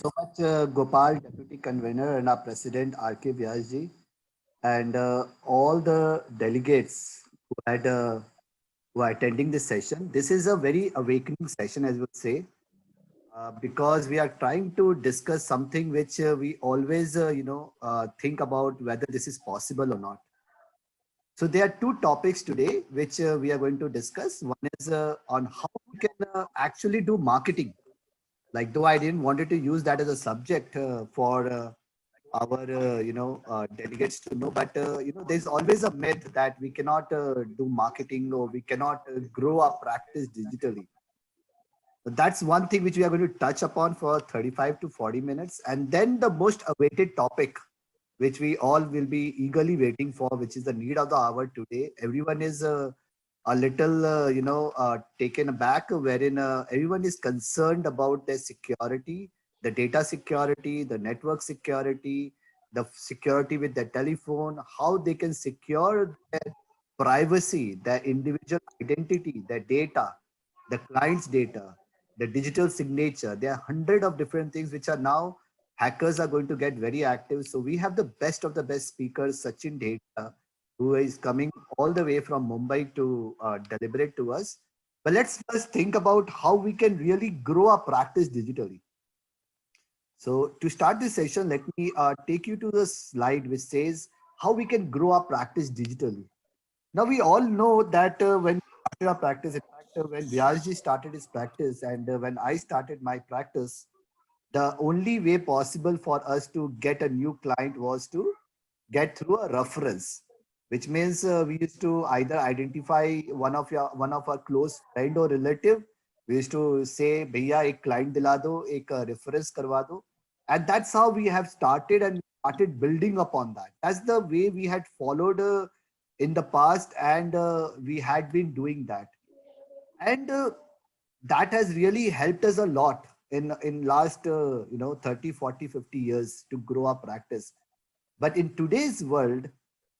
So much, Gopal, Deputy Convener, and our President R.K. Vyasji, and all the delegates who are attending this session. This is a very awakening session, as we would say, because we are trying to discuss something which we always, think about whether this is possible or not. So there are two topics today which we are going to discuss. One is on how we can actually do marketing. Like though I didn't wanted to use that as a subject for our delegates to know, but there's always a myth that we cannot do marketing or we cannot grow our practice digitally. So that's one thing which we are going to touch upon for 35 to 40 minutes, and then the most awaited topic which we all will be eagerly waiting for, which is the need of the hour today. Everyone is a little taken aback, wherein everyone is concerned about their security, the data security, the network security, the security with their telephone, how they can secure their privacy, their individual identity, their data, the client's data, the digital signature. There are hundred of different things which are now hackers are going to get very active. So we have the best of the best speakers, Sachin Dheta, who is coming all the way from Mumbai to deliberate to us. But let's first think about how we can really grow our practice digitally. So to start this session, let me take you to the slide which says how we can grow our practice digitally. Now we all know that when we started our practice, in fact, when Vyasji started his practice and when I started my practice, the only way possible for us to get a new client was to get through a reference, which means we used to either identify one of our close friend or relative. We used to say bhaiya ek client dila do, ek reference karwa do, and that's how we have started and started building upon that. That's the way we had followed in the past, and we had been doing that, and that has really helped us a lot in last 30, 40, 50 years to grow our practice. But in today's world,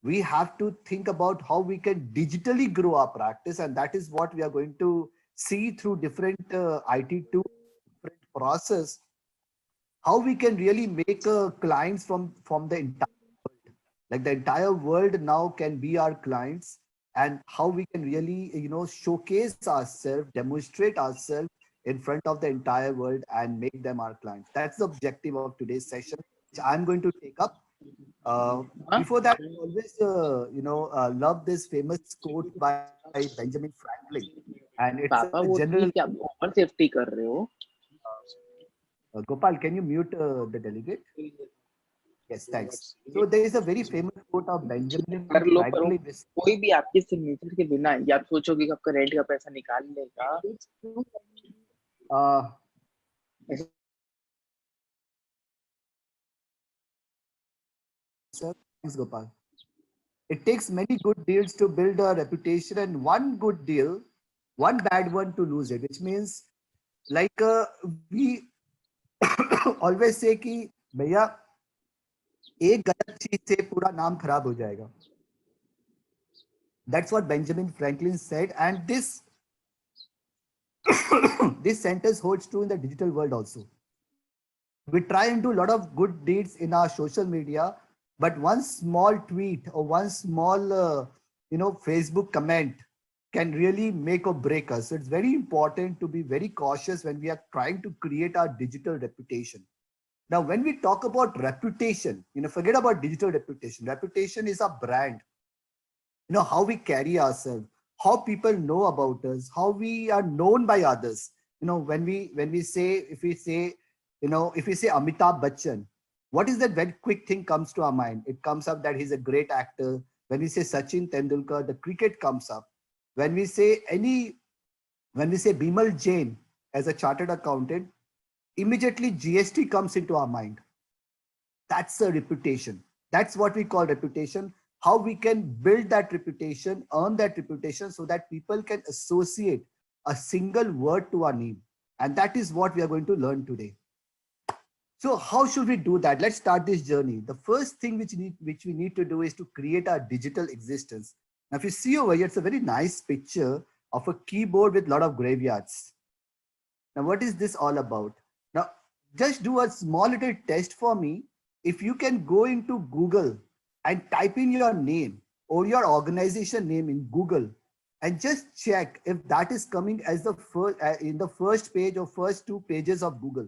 we have to think about how we can digitally grow our practice, and that is what we are going to see through different IT tools, different process, how we can really make clients from the entire world. Like the entire world now can be our clients, and how we can really showcase ourselves, demonstrate ourselves in front of the entire world and make them our clients. That's the objective of today's session, which I'm going to take up. uh, हाँ Before that, I always, love this famous quote by Benjamin Franklin, and it's a पापा general. वो ठीक है, आप over safety कर रहे हो। Gopal, can you mute the delegate? Yes, thanks. So there is a very famous quote of Benjamin कर लो, पर Franklin, वो which कोई भी आपके सिग्नेचर के बिना, या आप सोचोगे कि आपका रेंट का पैसा निकाल लेगा। takes two, uh, sir, thanks, Gopal. It takes many good deals to build a reputation, and one good deal, one bad one to lose it. Which means, like we always say कि भैया एक गलत चीज से पूरा नाम खराब हो जाएगा. That's what Benjamin Franklin said, and this this sentence holds true in the digital world also. We try and do a lot of good deeds in our social media, but one small tweet or one small Facebook comment can really make or break us. So it's very important to be very cautious when we are trying to create our digital reputation. Now, when we talk about reputation, forget about digital reputation. Reputation is a brand. How we carry ourselves, how people know about us, how we are known by others. When we say, if we say Amitabh Bachchan, what is that very quick thing comes to our mind? It comes up that he's a great actor. When we say Sachin Tendulkar, the cricket comes up. when we say any when we say Bimal Jain as a chartered accountant, immediately GST comes into our mind. That's a reputation. That's what we call reputation. How we can build that reputation, earn that reputation, so that people can associate a single word to our name. And that is what we are going to learn today. So how should we do that? Let's start this journey. The first thing which we need to do is to create our digital existence. Now, if you see over here, it's a very nice picture of a keyboard with a lot of graveyards. Now, what is this all about? Now, just do a small little test for me. If you can go into Google and type in your name or your organization name in Google and just check if that is coming as the first in the first page or first two pages of Google.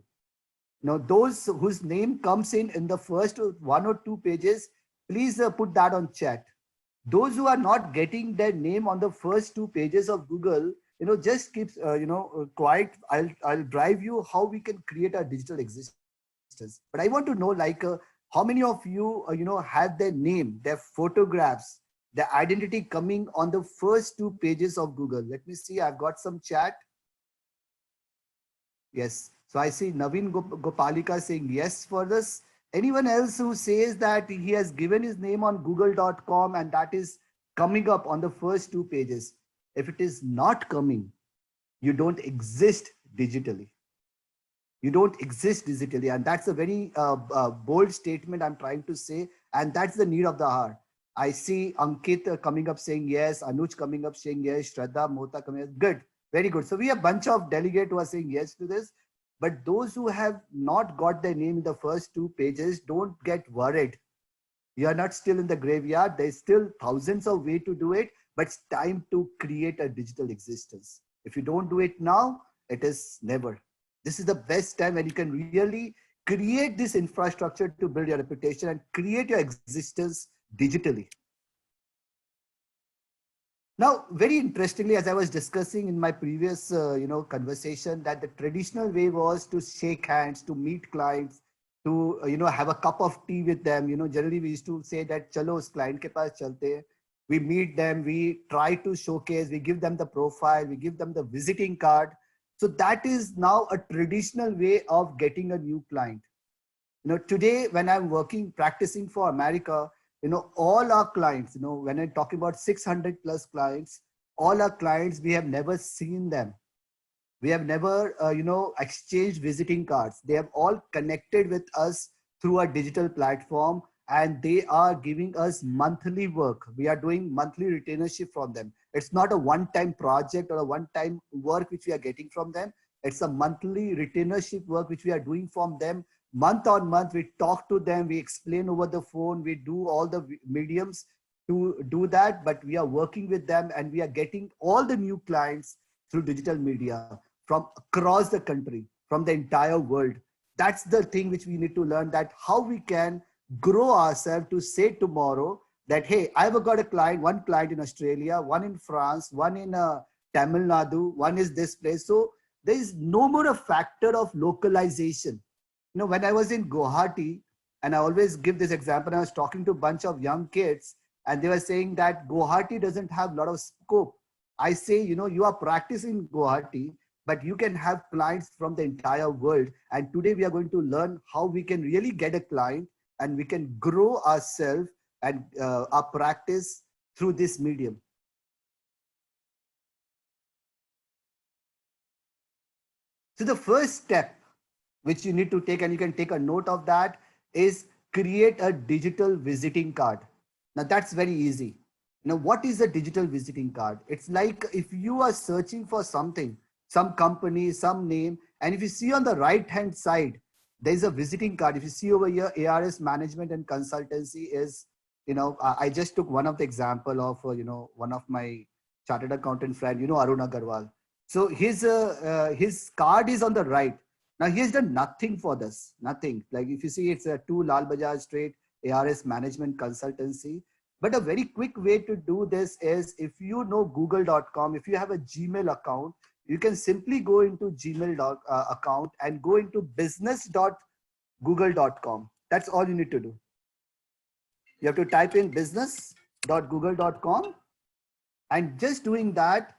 Now, those whose name comes in the first one or two pages, please put that on chat. Those who are not getting their name on the first two pages of Google, just keep, quiet. I'll drive you how we can create a digital existence. But I want to know, like, how many of you, have their name, their photographs, their identity coming on the first two pages of Google? Let me see. I've got some chat. Yes. So I see Naveen Gopalika saying yes for this. Anyone else who says that he has given his name on google.com and that is coming up on the first two pages? If it is not coming, you don't exist digitally. You don't exist digitally. And that's a very bold statement I'm trying to say. And that's the need of the hour. I see Ankit coming up saying yes, Anuj coming up saying yes, Shraddha Mota coming up. Good, very good. So we have a bunch of delegates who are saying yes to this. But those who have not got their name in the first two pages, don't get worried. You are not still in the graveyard. There's still thousands of ways to do it, but it's time to create a digital existence. If you don't do it now, it is never. This is the best time when you can really create this infrastructure to build your reputation and create your existence digitally. Now, very interestingly, as I was discussing in my previous, conversation, that the traditional way was to shake hands, to meet clients, to, have a cup of tea with them. Generally we used to say that, chalo, us client ke paas chalte hain. We meet them, we try to showcase, we give them the profile, we give them the visiting card. So that is now a traditional way of getting a new client. Today when I'm practicing for America, all our clients, when I'm talking about 600 plus clients, all our clients, we have never seen them. We have never, exchanged visiting cards. They have all connected with us through a digital platform, and they are giving us monthly work. We are doing monthly retainership from them. It's not a one-time project or a one-time work which we are getting from them. It's a monthly retainership work which we are doing from them. Month on month, we talk to them, we explain over the phone, we do all the mediums to do that, but we are working with them and we are getting all the new clients through digital media from across the country, from the entire world. That's the thing which we need to learn, that how we can grow ourselves to say tomorrow that, hey, I've got a client, one client in Australia, one in France, one in Tamil Nadu, one is this place. So there is no more a factor of localization. When I was in Guwahati, and I always give this example, I was talking to a bunch of young kids and they were saying that Guwahati doesn't have a lot of scope. I say, you are practicing Guwahati, but you can have clients from the entire world. And today we are going to learn how we can really get a client and we can grow ourselves and our practice through this medium. So the first step which you need to take, and you can take a note of that, is create a digital visiting card. Now that's very easy. Now, what is a digital visiting card? It's like if you are searching for something, some company, some name, and if you see on the right hand side, there's a visiting card. If you see over here, ARS Management and Consultancy is, I just took one of the example of, one of my chartered accountant friend, Arun Agarwal. So his card is on the right. Now he has done nothing for this, nothing. Like if you see, it's a 2 Lal Bajaj Street, ARS Management Consultancy. But a very quick way to do this is, if you know google.com, if you have a Gmail account, you can simply go into Gmail account and go into business.google.com. That's all you need to do. You have to type in business.google.com, and just doing that,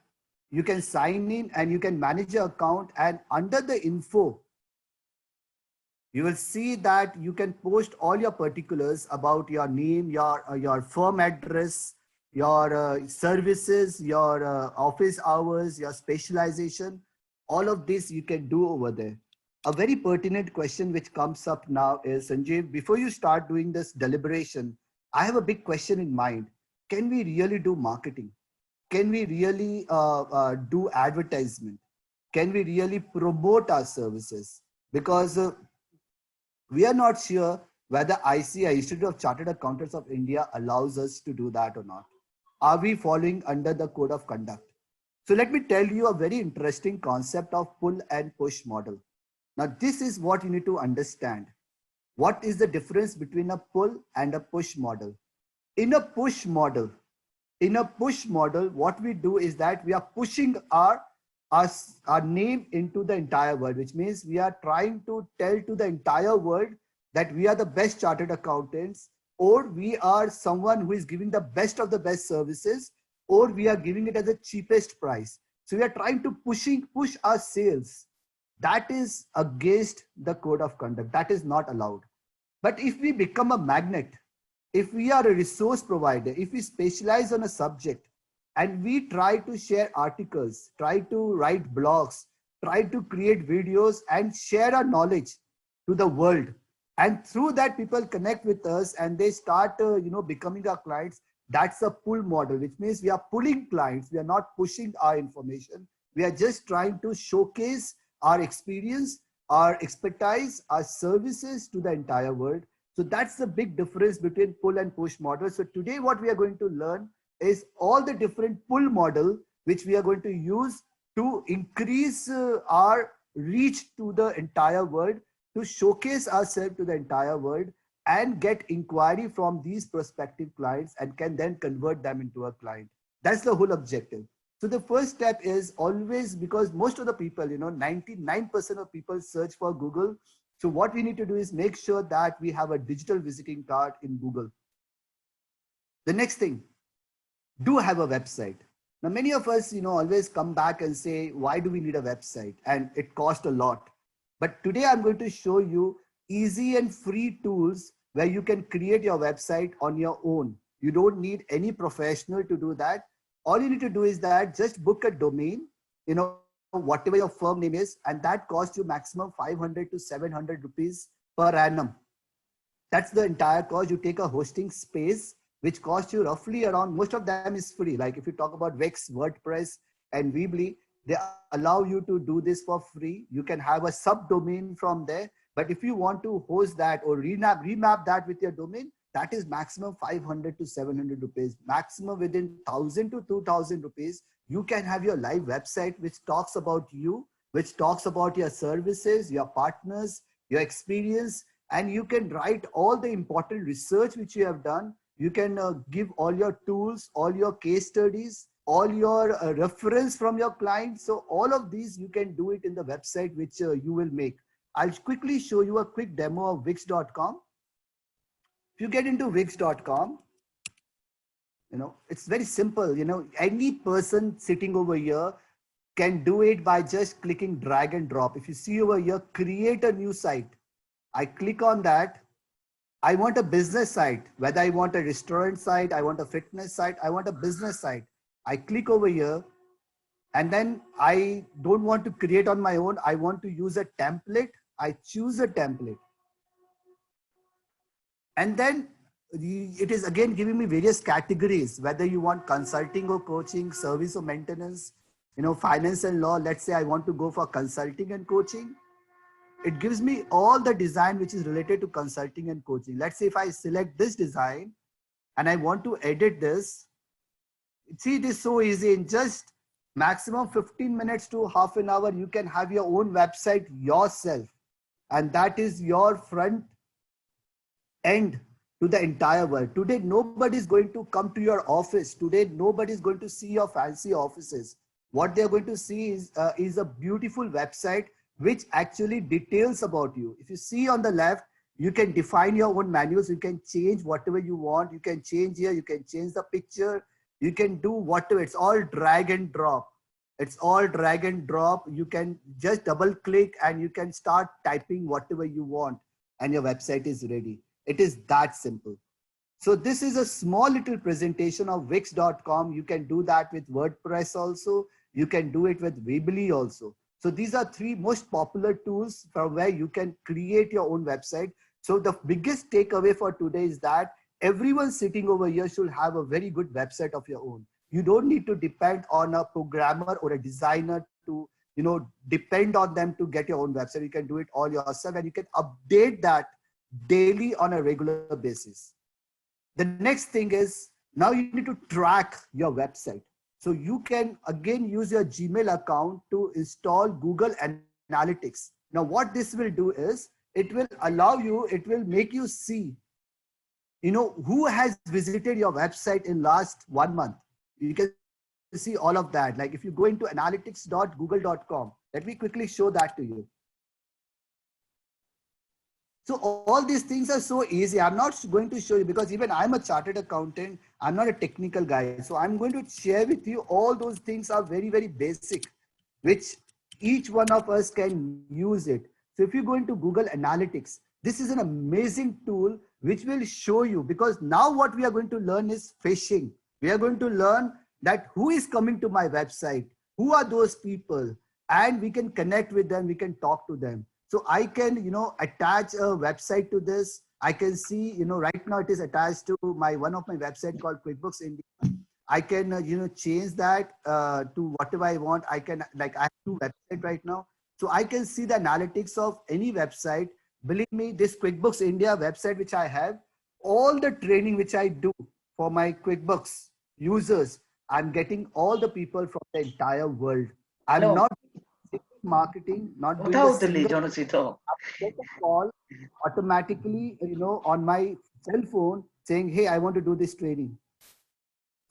you can sign in and you can manage your account, and under the info, you will see that you can post all your particulars about your name, your firm address, your services, your office hours, your specialization. All of this you can do over there. A very pertinent question which comes up now is, Sanjeev, before you start doing this deliberation, I have a big question in mind. Can we really do marketing? Can we really do advertisement? Can we really promote our services? Because We are not sure whether ICA, Institute of Chartered Accountants of India, allows us to do that or not. Are we following under the code of conduct? So let me tell you a very interesting concept of pull and push model. Now, this is what you need to understand. What is the difference between a pull and a push model? In a push model, what we do is that we are pushing our name into the entire world, which means we are trying to tell to the entire world that we are the best chartered accountants, or we are someone who is giving the best of the best services, or we are giving it at the cheapest price. So we are trying to push our sales. That is against the code of conduct. That is not allowed. But if we become a magnet, if we are a resource provider, if we specialize on a subject and we try to share articles, try to write blogs, try to create videos and share our knowledge to the world, and through that people connect with us and they start becoming our clients, that's a pull model, which means we are pulling clients. We are not pushing our information. We are just trying to showcase our experience, our expertise, our services to the entire world. So that's the big difference between pull and push model. So today what we are going to learn is all the different pull model which we are going to use to increase our reach to the entire world, to showcase ourselves to the entire world and get inquiry from these prospective clients and can then convert them into a client. That's the whole objective. So the first step is always, because most of the people, 99% of people search for Google. So what we need to do is make sure that we have a digital visiting card in Google. The next thing, do have a website. Now, many of us, always come back and say, why do we need a website? And it costs a lot. But today I'm going to show you easy and free tools where you can create your website on your own. You don't need any professional to do that. All you need to do is that just book a domain, whatever your firm name is, and that costs you maximum 500 to 700 rupees per annum. That's the entire cost. You take a hosting space, which costs you roughly around, most of them is free. Like if you talk about Wix, WordPress, and Weebly, they allow you to do this for free. You can have a subdomain from there. But if you want to host that or remap that with your domain, that is maximum 500 to 700 rupees. Maximum within 1000 to 2000 rupees, you can have your live website, which talks about you, which talks about your services, your partners, your experience, and you can write all the important research which you have done. You can give all your tools, all your case studies, all your reference from your clients. So all of these, you can do it in the website which you will make. I'll quickly show you a quick demo of Wix.com. If you get into Wix.com, it's very simple. Any person sitting over here can do it by just clicking drag and drop. If you see over here, create a new site. I click on that. I want a business site, whether I want a restaurant site, I want a fitness site, I want a business site. I click over here, and then I don't want to create on my own. I want to use a template. I choose a template. And then it is again giving me various categories, whether you want consulting or coaching, service or maintenance, finance and law. Let's say I want to go for consulting and coaching. It gives me all the design which is related to consulting and coaching. Let's say if I select this design and I want to edit this, see, it is so easy. In just maximum 15 minutes to half an hour, you can have your own website yourself. And that is your front end to the entire world. Today, nobody is going to come to your office. Today, nobody is going to see your fancy offices. What they're going to see is a beautiful website which actually details about you. If you see on the left, you can define your own manuals. You can change whatever you want. You can change here. You can change the picture. You can do whatever. It's all drag and drop. It's all drag and drop. You can just double click and you can start typing whatever you want and your website is ready. It is that simple. So this is a small little presentation of Wix.com. You can do that with WordPress also. You can do it with Weebly also. So these are three most popular tools from where you can create your own website. So the biggest takeaway for today is that everyone sitting over here should have a very good website of your own. You don't need to depend on a programmer or a designer to depend on them to get your own website. You can do it all yourself, and you can update that daily on a regular basis. The next thing is, now you need to track your website. So you can again use your Gmail account to install Google Analytics. Now what this will do is, it will allow you, it will make you see, who has visited your website in last 1 month. You can see all of that. Like if you go into analytics.google.com, let me quickly show that to you. So all these things are so easy. I'm not going to show you because even I'm a chartered accountant. I'm not a technical guy. So I'm going to share with you all those things are very, very basic, which each one of us can use it. So if you go into Google Analytics, this is an amazing tool which will show you, because now what we are going to learn is phishing. We are going to learn that who is coming to my website, who are those people, and we can connect with them, we can talk to them. So I can, attach a website to this. I can see, right now it is attached to one of my website called QuickBooks India. I can, change that to whatever I want. I can, like I have 2 websites right now. So I can see the analytics of any website. Believe me, this QuickBooks India website, which I have, all the training which I do for my QuickBooks users, I'm getting all the people from the entire world. I'm not marketing, not doing a single get a call automatically, on my cell phone saying, hey, I want to do this training.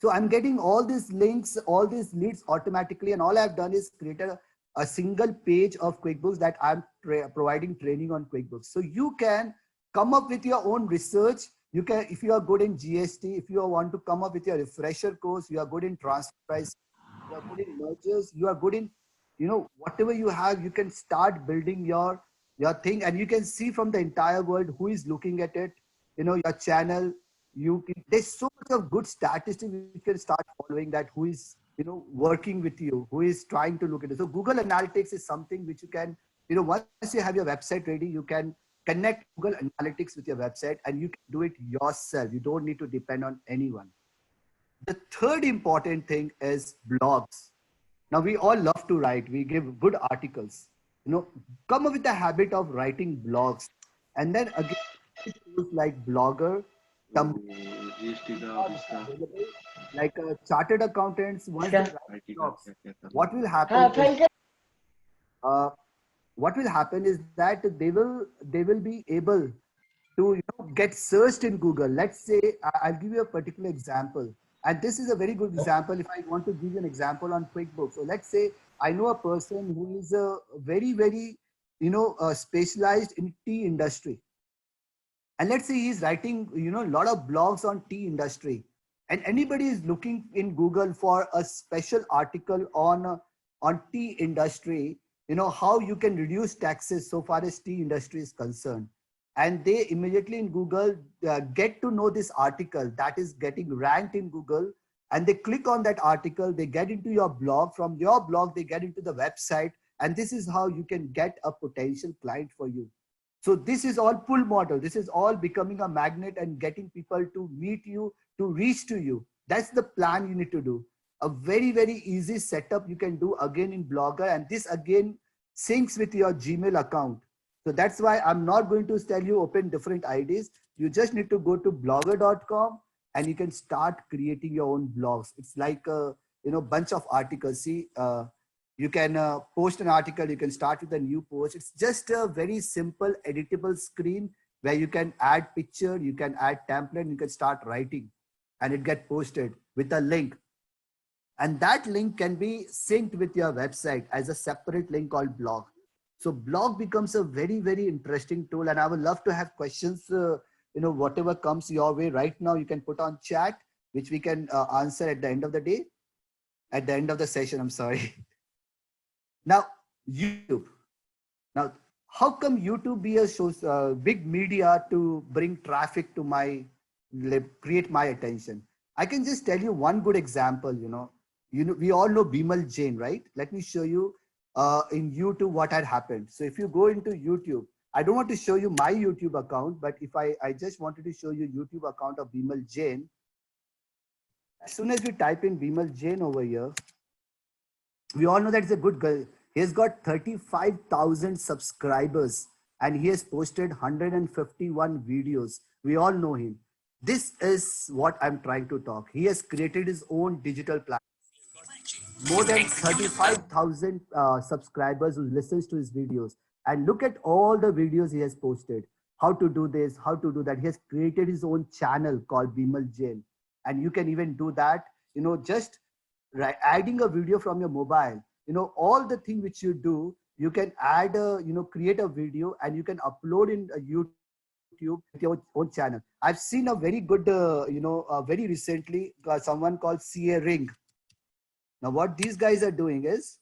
So I'm getting all these links, all these leads automatically, and all I've done is created a single page of QuickBooks that I'm providing training on QuickBooks. So you can come up with your own research. You can, if you are good in GST, if you want to come up with your refresher course, you are good in transfer price, you are good in mergers, you are good in, whatever you have, you can start building your thing, and you can see from the entire world who is looking at it, your channel. There's so much of good statistics you can start following, that who is, working with you, who is trying to look at it. So Google Analytics is something which you can, once you have your website ready, you can connect Google Analytics with your website, and you can do it yourself. You don't need to depend on anyone. The third important thing is blogs. Now we all love to write. We give good articles. Come up with the habit of writing blogs, and then again, tools like Blogger, like chartered accountants. Once they write blogs, what will happen is, is that they will be able to get searched in Google. Let's say I'll give you a particular example, and this is a very good example. If I want to give you an example on QuickBooks, so let's say I know a person who is a very, very specialized in tea industry, and let's say he's writing a lot of blogs on tea industry, and anybody is looking in Google for a special article on tea industry, how you can reduce taxes so far as tea industry is concerned. And they immediately in Google get to know this article that is getting ranked in Google, and they click on that article, they get into your blog, from your blog they get into the website, and this is how you can get a potential client for you. So this is all pull model. This is all becoming a magnet and getting people to meet you, to reach to you. That's the plan you need to do. A very, very easy setup you can do again in Blogger, and this again syncs with your Gmail account. So that's why I'm not going to tell you open different IDs. You just need to go to blogger.com and you can start creating your own blogs. It's like a bunch of articles. See, you can post an article. You can start with a new post. It's just a very simple editable screen where you can add picture, you can add template, you can start writing, and it get posted with a link. And that link can be synced with your website as a separate link called blog. So blog becomes a very, very interesting tool, and I would love to have questions, whatever comes your way right now, you can put on chat, which we can answer at the end of the day, at the end of the session, I'm sorry. Now, YouTube. Now, how come YouTube be a big media to bring traffic to create my attention? I can just tell you one good example, we all know Bimal Jain, right? Let me show you in YouTube what had happened. So if you go into YouTube, I don't want to show you my YouTube account, but if I just wanted to show you YouTube account of Bimal Jain. As soon as we type in Bimal Jain over here, we all know that it's a good He has got 35,000 subscribers and he has posted 151 videos. We all know him. This is what I'm trying to talk. He has created his own digital platform. More than 35,000 subscribers who listens to his videos. And look at all the videos he has posted. How to do this, how to do that. He has created his own channel called Bimal Jain. And you can even do that, just adding a video from your mobile. All the thing which you do, you can add create a video and you can upload in YouTube with your own channel. I've seen a very good, very recently, someone called CA Ring. Now, what these guys are doing is,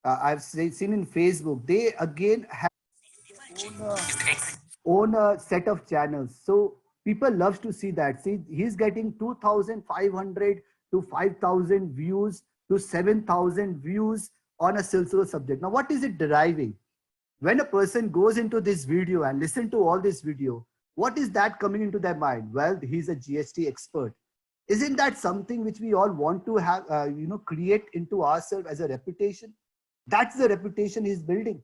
I've seen in Facebook, they again have own a set of channels. So people loves to see that. See, he's getting 2,500 to 5,000 views to 7,000 views on a silsila subject. Now, what is it deriving? When a person goes into this video and listen to all this video, what is that coming into their mind? Well, he's a GST expert. Isn't that something which we all want to have, create into ourselves as a reputation? That's the reputation he's building.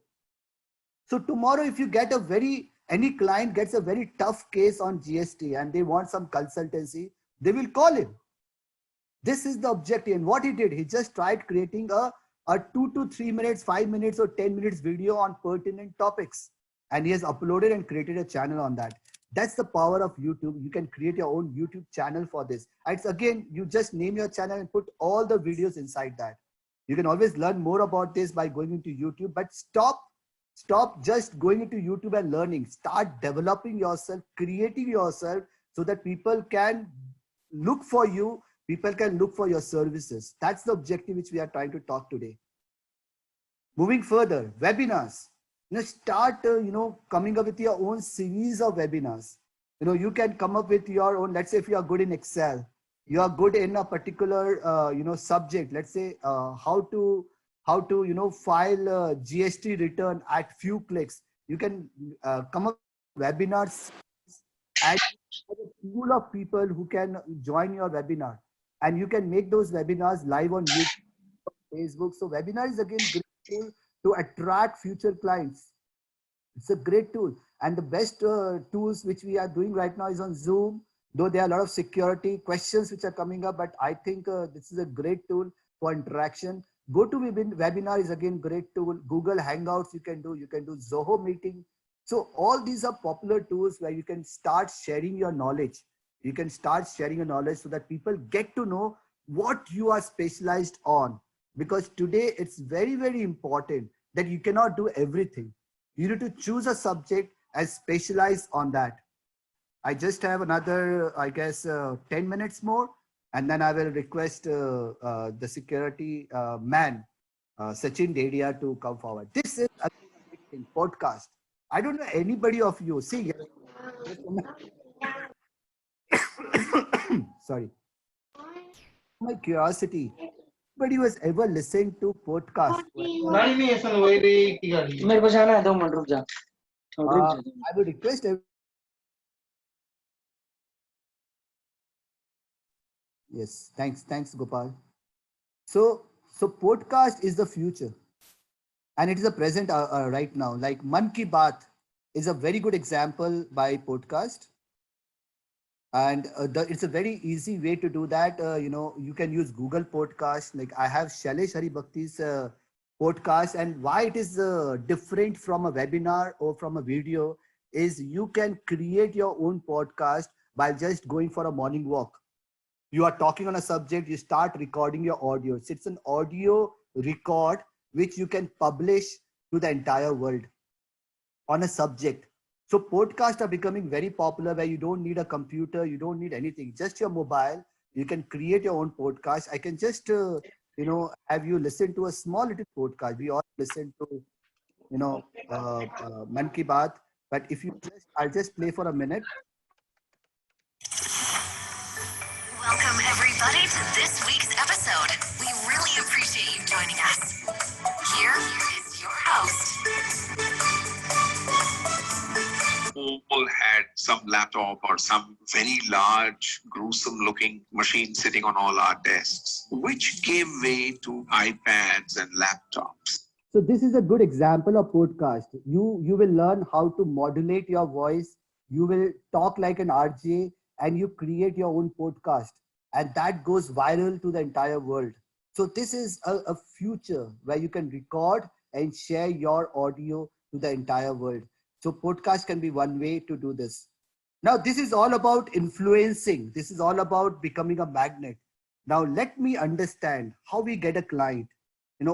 So tomorrow, if you get any client gets a very tough case on GST and they want some consultancy, they will call him. This is the objective. And what he did, he just tried creating a 2 to 3 minutes, 5 minutes or 10 minutes video on pertinent topics. And he has uploaded and created a channel on that. That's the power of YouTube. You can create your own YouTube channel for this. It's again, you just name your channel and put all the videos inside that. You can always learn more about this by going into YouTube, but stop just going into YouTube and learning. Start developing yourself, creating yourself so that people can look for you. People can look for your services. That's the objective which we are trying to talk today. Moving further, webinars. Start, coming up with your own series of webinars. You can come up with your own, let's say if you are good in Excel, you are good in a particular, subject, let's say how to file a GST return at few clicks. You can come up with webinars and a pool of people who can join your webinar. And you can make those webinars live on YouTube, Facebook. So webinar is again great tool to attract future clients. It's a great tool. And the best tools which we are doing right now is on Zoom, though there are a lot of security questions which are coming up, but I think this is a great tool for interaction. GoToWebinar is again great tool. Google Hangouts you can do Zoho meeting. So all these are popular tools where you can start sharing your knowledge. You can start sharing your knowledge so that people get to know what you are specialized on. Because today it's very, very important that you cannot do everything. You need to choose a subject and specialize on that. I just have another, I guess, 10 minutes more, and then I will request the security man, Sachin Dedia, to come forward. This is a podcast. I don't know anybody of you. See, sorry. My curiosity. Anybody who has ever listened to podcast? मेरे को जाना है 2 minute रुक जा. I would request yes, thanks Gopal. So podcast is the future and it is a present right now. Like Man Ki Baat is a very good example by podcast. And it's a very easy way to do that. You can use Google Podcast. Like I have Shailesh Haribhakti's podcast, and why it is different from a webinar or from a video is you can create your own podcast by just going for a morning walk. You are talking on a subject, you start recording your audio. It's an audio record which you can publish to the entire world on a subject. So podcasts are becoming very popular where you don't need a computer, you don't need anything, just your mobile. You can create your own podcast. I can just, have you listen to a small little podcast. We all listen to, Man Ki Baat. But if you I'll just play for a minute. Welcome everybody to this week's episode. We really appreciate you joining us. Here is your host. all had some laptop or some very large, gruesome looking machine sitting on all our desks, which gave way to iPads and laptops. So this is a good example of podcast. You will learn how to modulate your voice. You will talk like an RJ and you create your own podcast, and that goes viral to the entire world. So this is a future where you can record and share your audio to the entire world. So podcast can be one way to do this. Now this is all about influencing. This is all about becoming a magnet. Now let me understand how we get a client.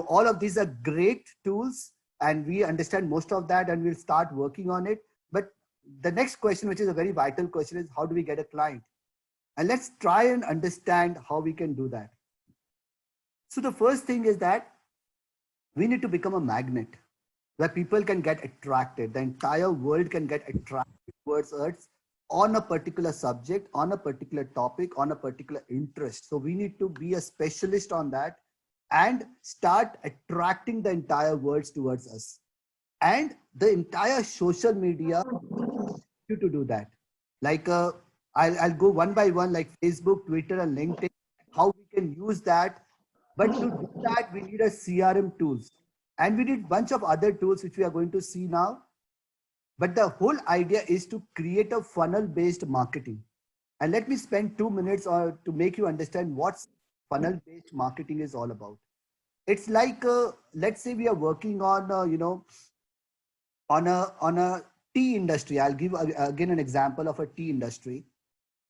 All of these are great tools and we understand most of that and we'll start working on it. But the next question, which is a very vital question, is how do we get a client? And let's try and understand how we can do that. So the first thing is that we need to become a magnet where people can get attracted. The entire world can get attracted towards us on a particular subject, on a particular topic, on a particular interest. So we need to be a specialist on that and start attracting the entire world towards us. And the entire social media you to do that. Like I'll go one by one, like Facebook, Twitter, and LinkedIn, how we can use that. But to do that, we need a CRM tools. And we need a bunch of other tools, which we are going to see now. But the whole idea is to create a funnel-based marketing. And let me spend 2 minutes to make you understand what funnel-based marketing is all about. It's like, let's say we are working on, on a tea industry. I'll give again an example of a tea industry.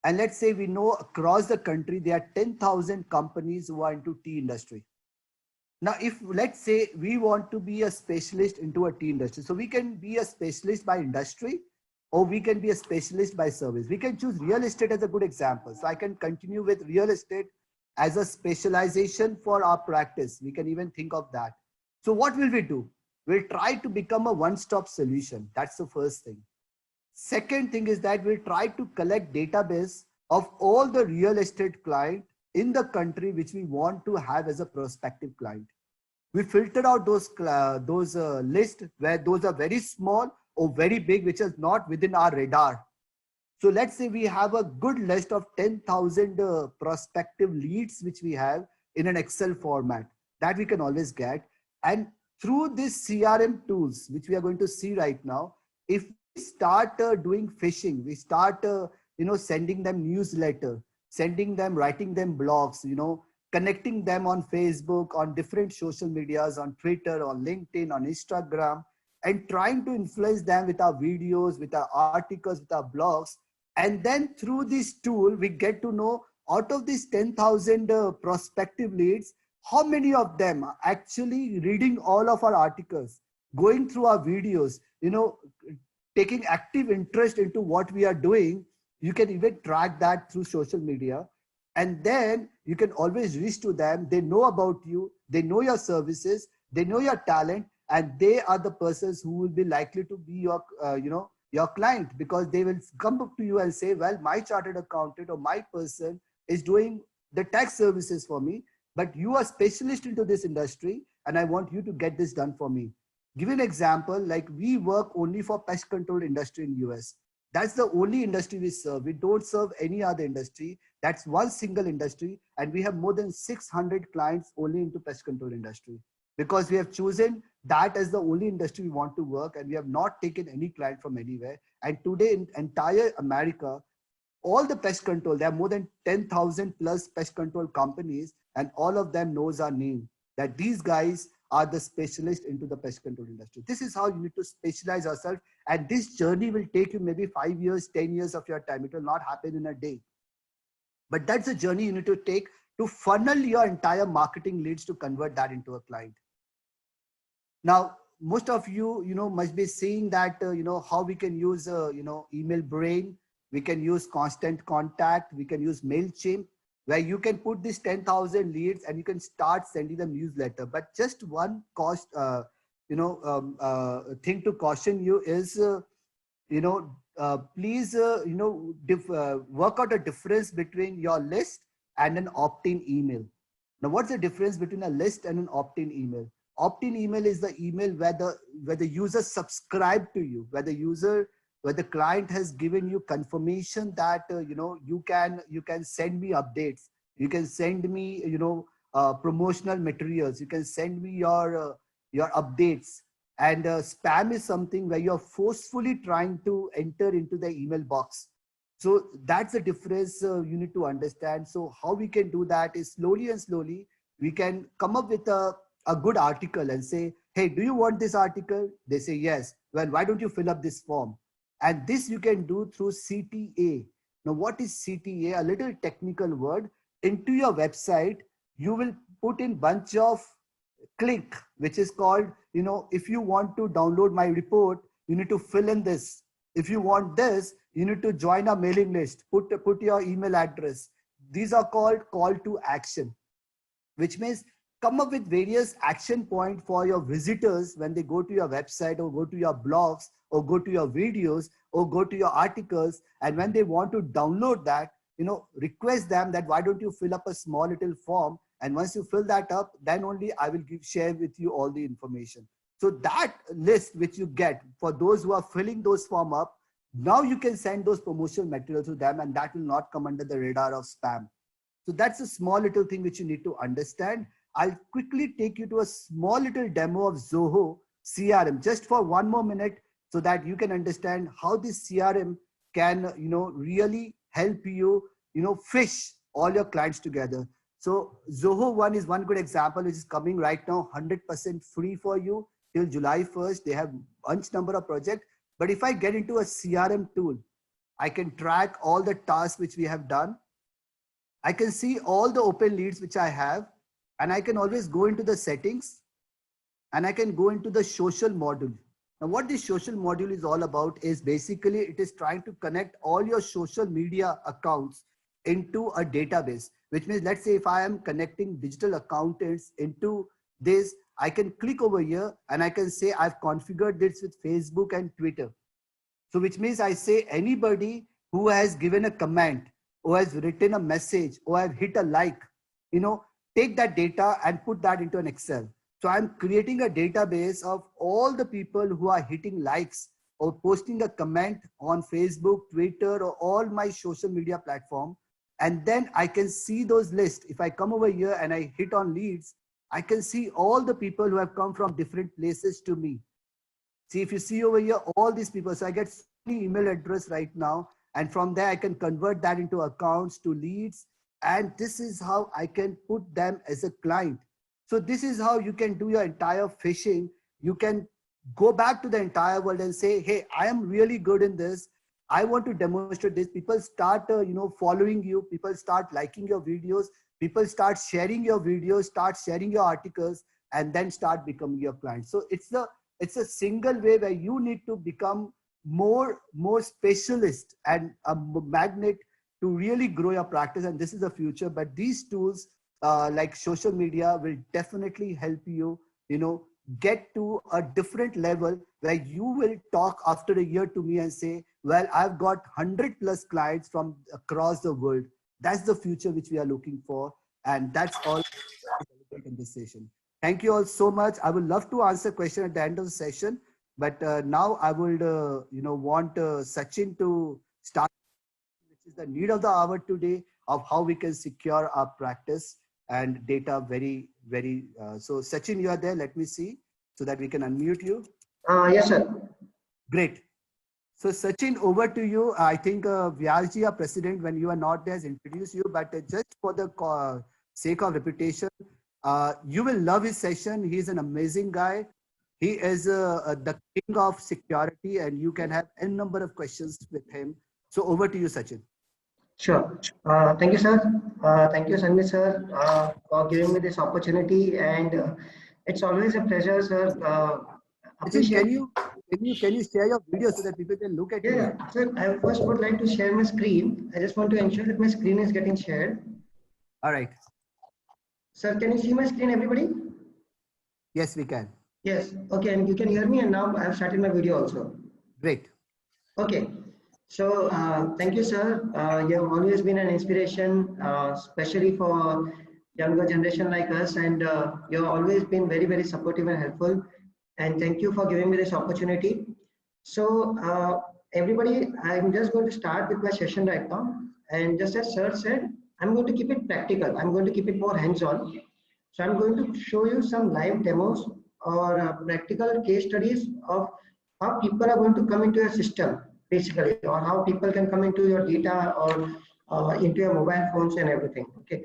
And let's say we know across the country, there are 10,000 companies who are into tea industry. Now, if let's say we want to be a specialist into a tea industry, so we can be a specialist by industry or we can be a specialist by service. We can choose real estate as a good example. So I can continue with real estate as a specialization for our practice. We can even think of that. So what will we do? We'll try to become a one-stop solution. That's the first thing. Second thing is that we'll try to collect database of all the real estate clients in the country which we want to have as a prospective client. We filter out those lists where those are very small or very big, which is not within our radar. So let's say we have a good list of 10,000 prospective leads, which we have in an Excel format that we can always get. And through these CRM tools, which we are going to see right now, if we start doing phishing, we start, sending them newsletter, sending them, writing them blogs, connecting them on Facebook, on different social medias, on Twitter, on LinkedIn, on Instagram, and trying to influence them with our videos, with our articles, with our blogs. And then through this tool, we get to know out of these 10,000 prospective leads, how many of them are actually reading all of our articles, going through our videos, taking active interest into what we are doing. You can even track that through social media. And then you can always reach to them. They know about you. They know your services. They know your talent. And they are the persons who will be likely to be your, your client, because they will come up to you and say, well, my chartered accountant or my person is doing the tax services for me, but you are specialist into this industry and I want you to get this done for me. Give an example, like we work only for pest control industry in US. That's the only industry we serve. We don't serve any other industry. That's one single industry. And we have more than 600 clients only into pest control industry, because we have chosen that as the only industry we want to work, and we have not taken any client from anywhere. And today in entire America, all the pest control, there are more than 10,000 plus pest control companies, and all of them knows our name, that these guys are the specialists into the pest control industry. This is how you need to specialize yourself. And this journey will take you maybe 5 years, 10 years of your time. It will not happen in a day. But that's a journey you need to take to funnel your entire marketing leads to convert that into a client. Now, most of you, must be seeing that, how we can use, email brain. We can use constant contact. We can use MailChimp, where you can put these 10,000 leads and you can start sending them newsletter. But just one thing to caution you is, please, work out a difference between your list and an opt-in email. Now, what's the difference between a list and an opt-in email? Opt-in email is the email where the user subscribe to you, where the user where the client has given you confirmation that you can send me updates, you can send me promotional materials, you can send me your updates. And spam is something where you're forcefully trying to enter into the email box. So that's the difference you need to understand. So how we can do that is slowly and slowly we can come up with a good article and say, hey, do you want this article? They say yes. Well, why don't you fill up this form? And this you can do through CTA. Now, what is CTA? A little technical word. Into your website, you will put in bunch of click, which is called, if you want to download my report, you need to fill in this. If you want this, you need to join a mailing list, put your email address. These are called call to action, which means come up with various action points for your visitors when they go to your website or go to your blogs or go to your videos or go to your articles. And when they want to download that, request them that why don't you fill up a small little form, and once you fill that up, then only I will share with you all the information. So that list which you get for those who are filling those form up, now you can send those promotional materials to them, and that will not come under the radar of spam. So that's a small little thing which you need to understand. I'll quickly take you to a small little demo of Zoho CRM just for 1 more minute so that you can understand how this CRM can, really help you, fish all your clients together. So Zoho One is one good example, which is coming right now 100% free for you till July 1st. They have bunch number of projects. But if I get into a CRM tool, I can track all the tasks which we have done. I can see all the open leads which I have, and I can always go into the settings and I can go into the social module. Now, what this social module is all about is basically it is trying to connect all your social media accounts into a database, which means let's say if I am connecting digital accountants into this, I can click over here and I can say I've configured this with Facebook and Twitter. So which means I say anybody who has given a comment or has written a message or have hit a like, take that data and put that into an Excel. So I'm creating a database of all the people who are hitting likes or posting a comment on Facebook, Twitter, or all my social media platform. And then I can see those lists. If I come over here and I hit on leads, I can see all the people who have come from different places to me. See, if you see over here, all these people, so I get email address right now. And from there, I can convert that into accounts to leads. And this is how I can put them as a client. So this is how you can do your entire phishing. You can go back to the entire world and say, hey, I am really good in this. I want to demonstrate this. People start, following you. People start liking your videos. People start sharing your videos, start sharing your articles, and then start becoming your client. So it's a single way where you need to become more specialist and a magnet to really grow your practice. And this is the future. But these tools like social media will definitely help you, get to a different level where you will talk after a year to me and say, well, I've got 100+ clients from across the world. That's the future which we are looking for. And that's all in this session. Thank you all so much. I would love to answer questions at the end of the session, but now I would, want Sachin to start, which is the need of the hour today of how we can secure our practice and data very, very. So Sachin, you are there. Let me see so that we can unmute you. Yes, sir. Great. So Sachin, over to you. I think Vyasji, our president, when you are not there, has introduced you, but just for the sake of reputation, you will love his session. He's an amazing guy. He is the king of security, and you can have a number of questions with him. So over to you, Sachin. Sure. Thank you, sir. Thank you, Sanjay, sir, for giving me this opportunity. And it's always a pleasure, sir. Sachin, can you share your video so that people can look at you? Yeah, sir. I first would like to share my screen. I just want to ensure that my screen is getting shared. All right. Sir, can you see my screen, everybody? Yes, we can. Yes. Okay, and you can hear me. And now I have started my video also. Great. Okay. So thank you, sir. You have always been an inspiration, especially for younger generation like us, and you have always been very, very supportive and helpful. And thank you for giving me this opportunity. So everybody, I'm just going to start with my session right now. And just as sir said, I'm going to keep it practical. I'm going to keep it more hands-on. So I'm going to show you some live demos or practical case studies of how people are going to come into your system, basically, or how people can come into your data or into your mobile phones and everything. Okay.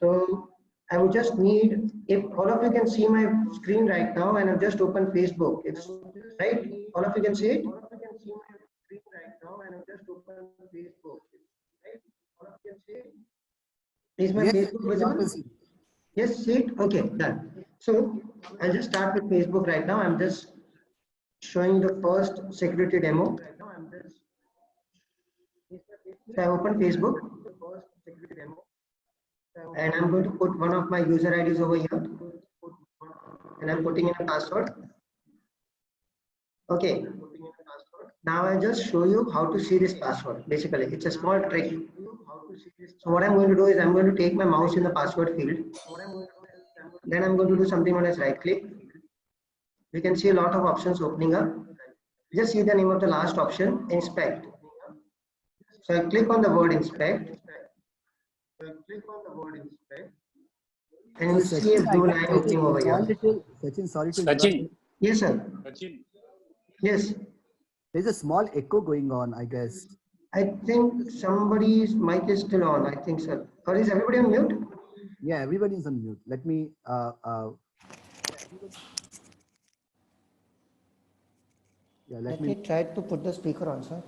So I would just need, if all of you can see my screen right now, and I've just opened Facebook. It's right. All of you can see it. All of you can see my screen right now, and I've just opened Facebook. Right. All of you can see it. Is my Yes, Facebook visible? Yes, see it? Okay, done. So I'll just start with Facebook right now. I'm just showing the first security demo. So I open Facebook and I'm going to put one of my user IDs over here and I'm putting in a password. Okay. Now I'll just show you how to see this password. Basically, it's a small trick. So what I'm going to do is I'm going to take my mouse in the password field. Then I'm going to do something known as right click. You can see a lot of options opening up. Just see the name of the last option, inspect. So I click on the word inspect. And you see a blue line opening over here. Sachin, sorry to Sachin. interrupt. Yes, sir. Sachin. Yes. There's a small echo going on, I guess. I think somebody's mic is still on. I think, sir. Or is everybody on mute? Yeah, everybody's on mute. Let me yeah, Let me try to put the speaker on, sir.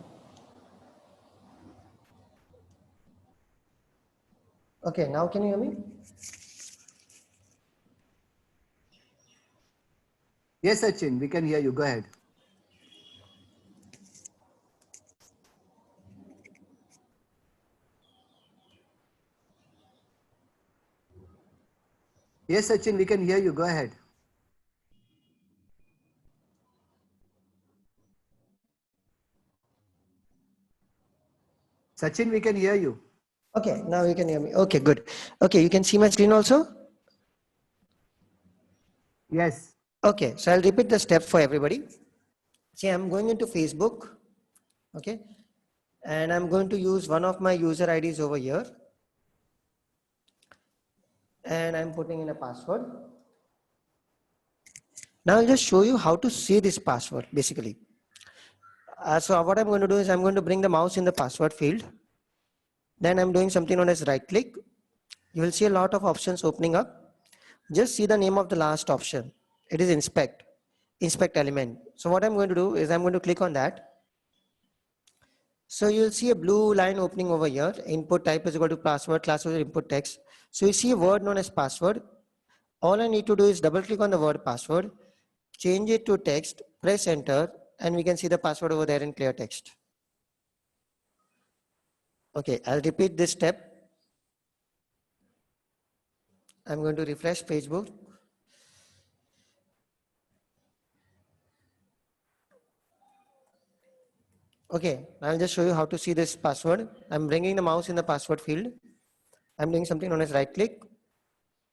Okay, now can you hear me? Yes, Sachin, we can hear you. Go ahead. Yes, Sachin, we can hear you. Go ahead. Sachin, we can hear you. Okay, now you can hear me. Okay, good. Okay, you can see my screen also? Yes. Okay, so I'll repeat the step for everybody. See, I'm going into Facebook. Okay, and I'm going to use one of my user IDs over here. And I'm putting in a password. Now I'll just show you how to see this password basically. So what I'm going to do is I'm going to bring the mouse in the password field. Then I'm doing something known as right click. You will see a lot of options opening up. Just see the name of the last option. It is inspect element. So what I'm going to do is I'm going to click on that. So you'll see a blue line opening over here. Input type is equal to password, class is input text. So you see a word known as password. All I need to do is double click on the word password, change it to text, press enter, and we can see the password over there in clear text. Okay, I'll repeat this step. I'm going to refresh Facebook. Okay, I'll just show you how to see this password. I'm bringing the mouse in the password field. I'm doing something known as right click.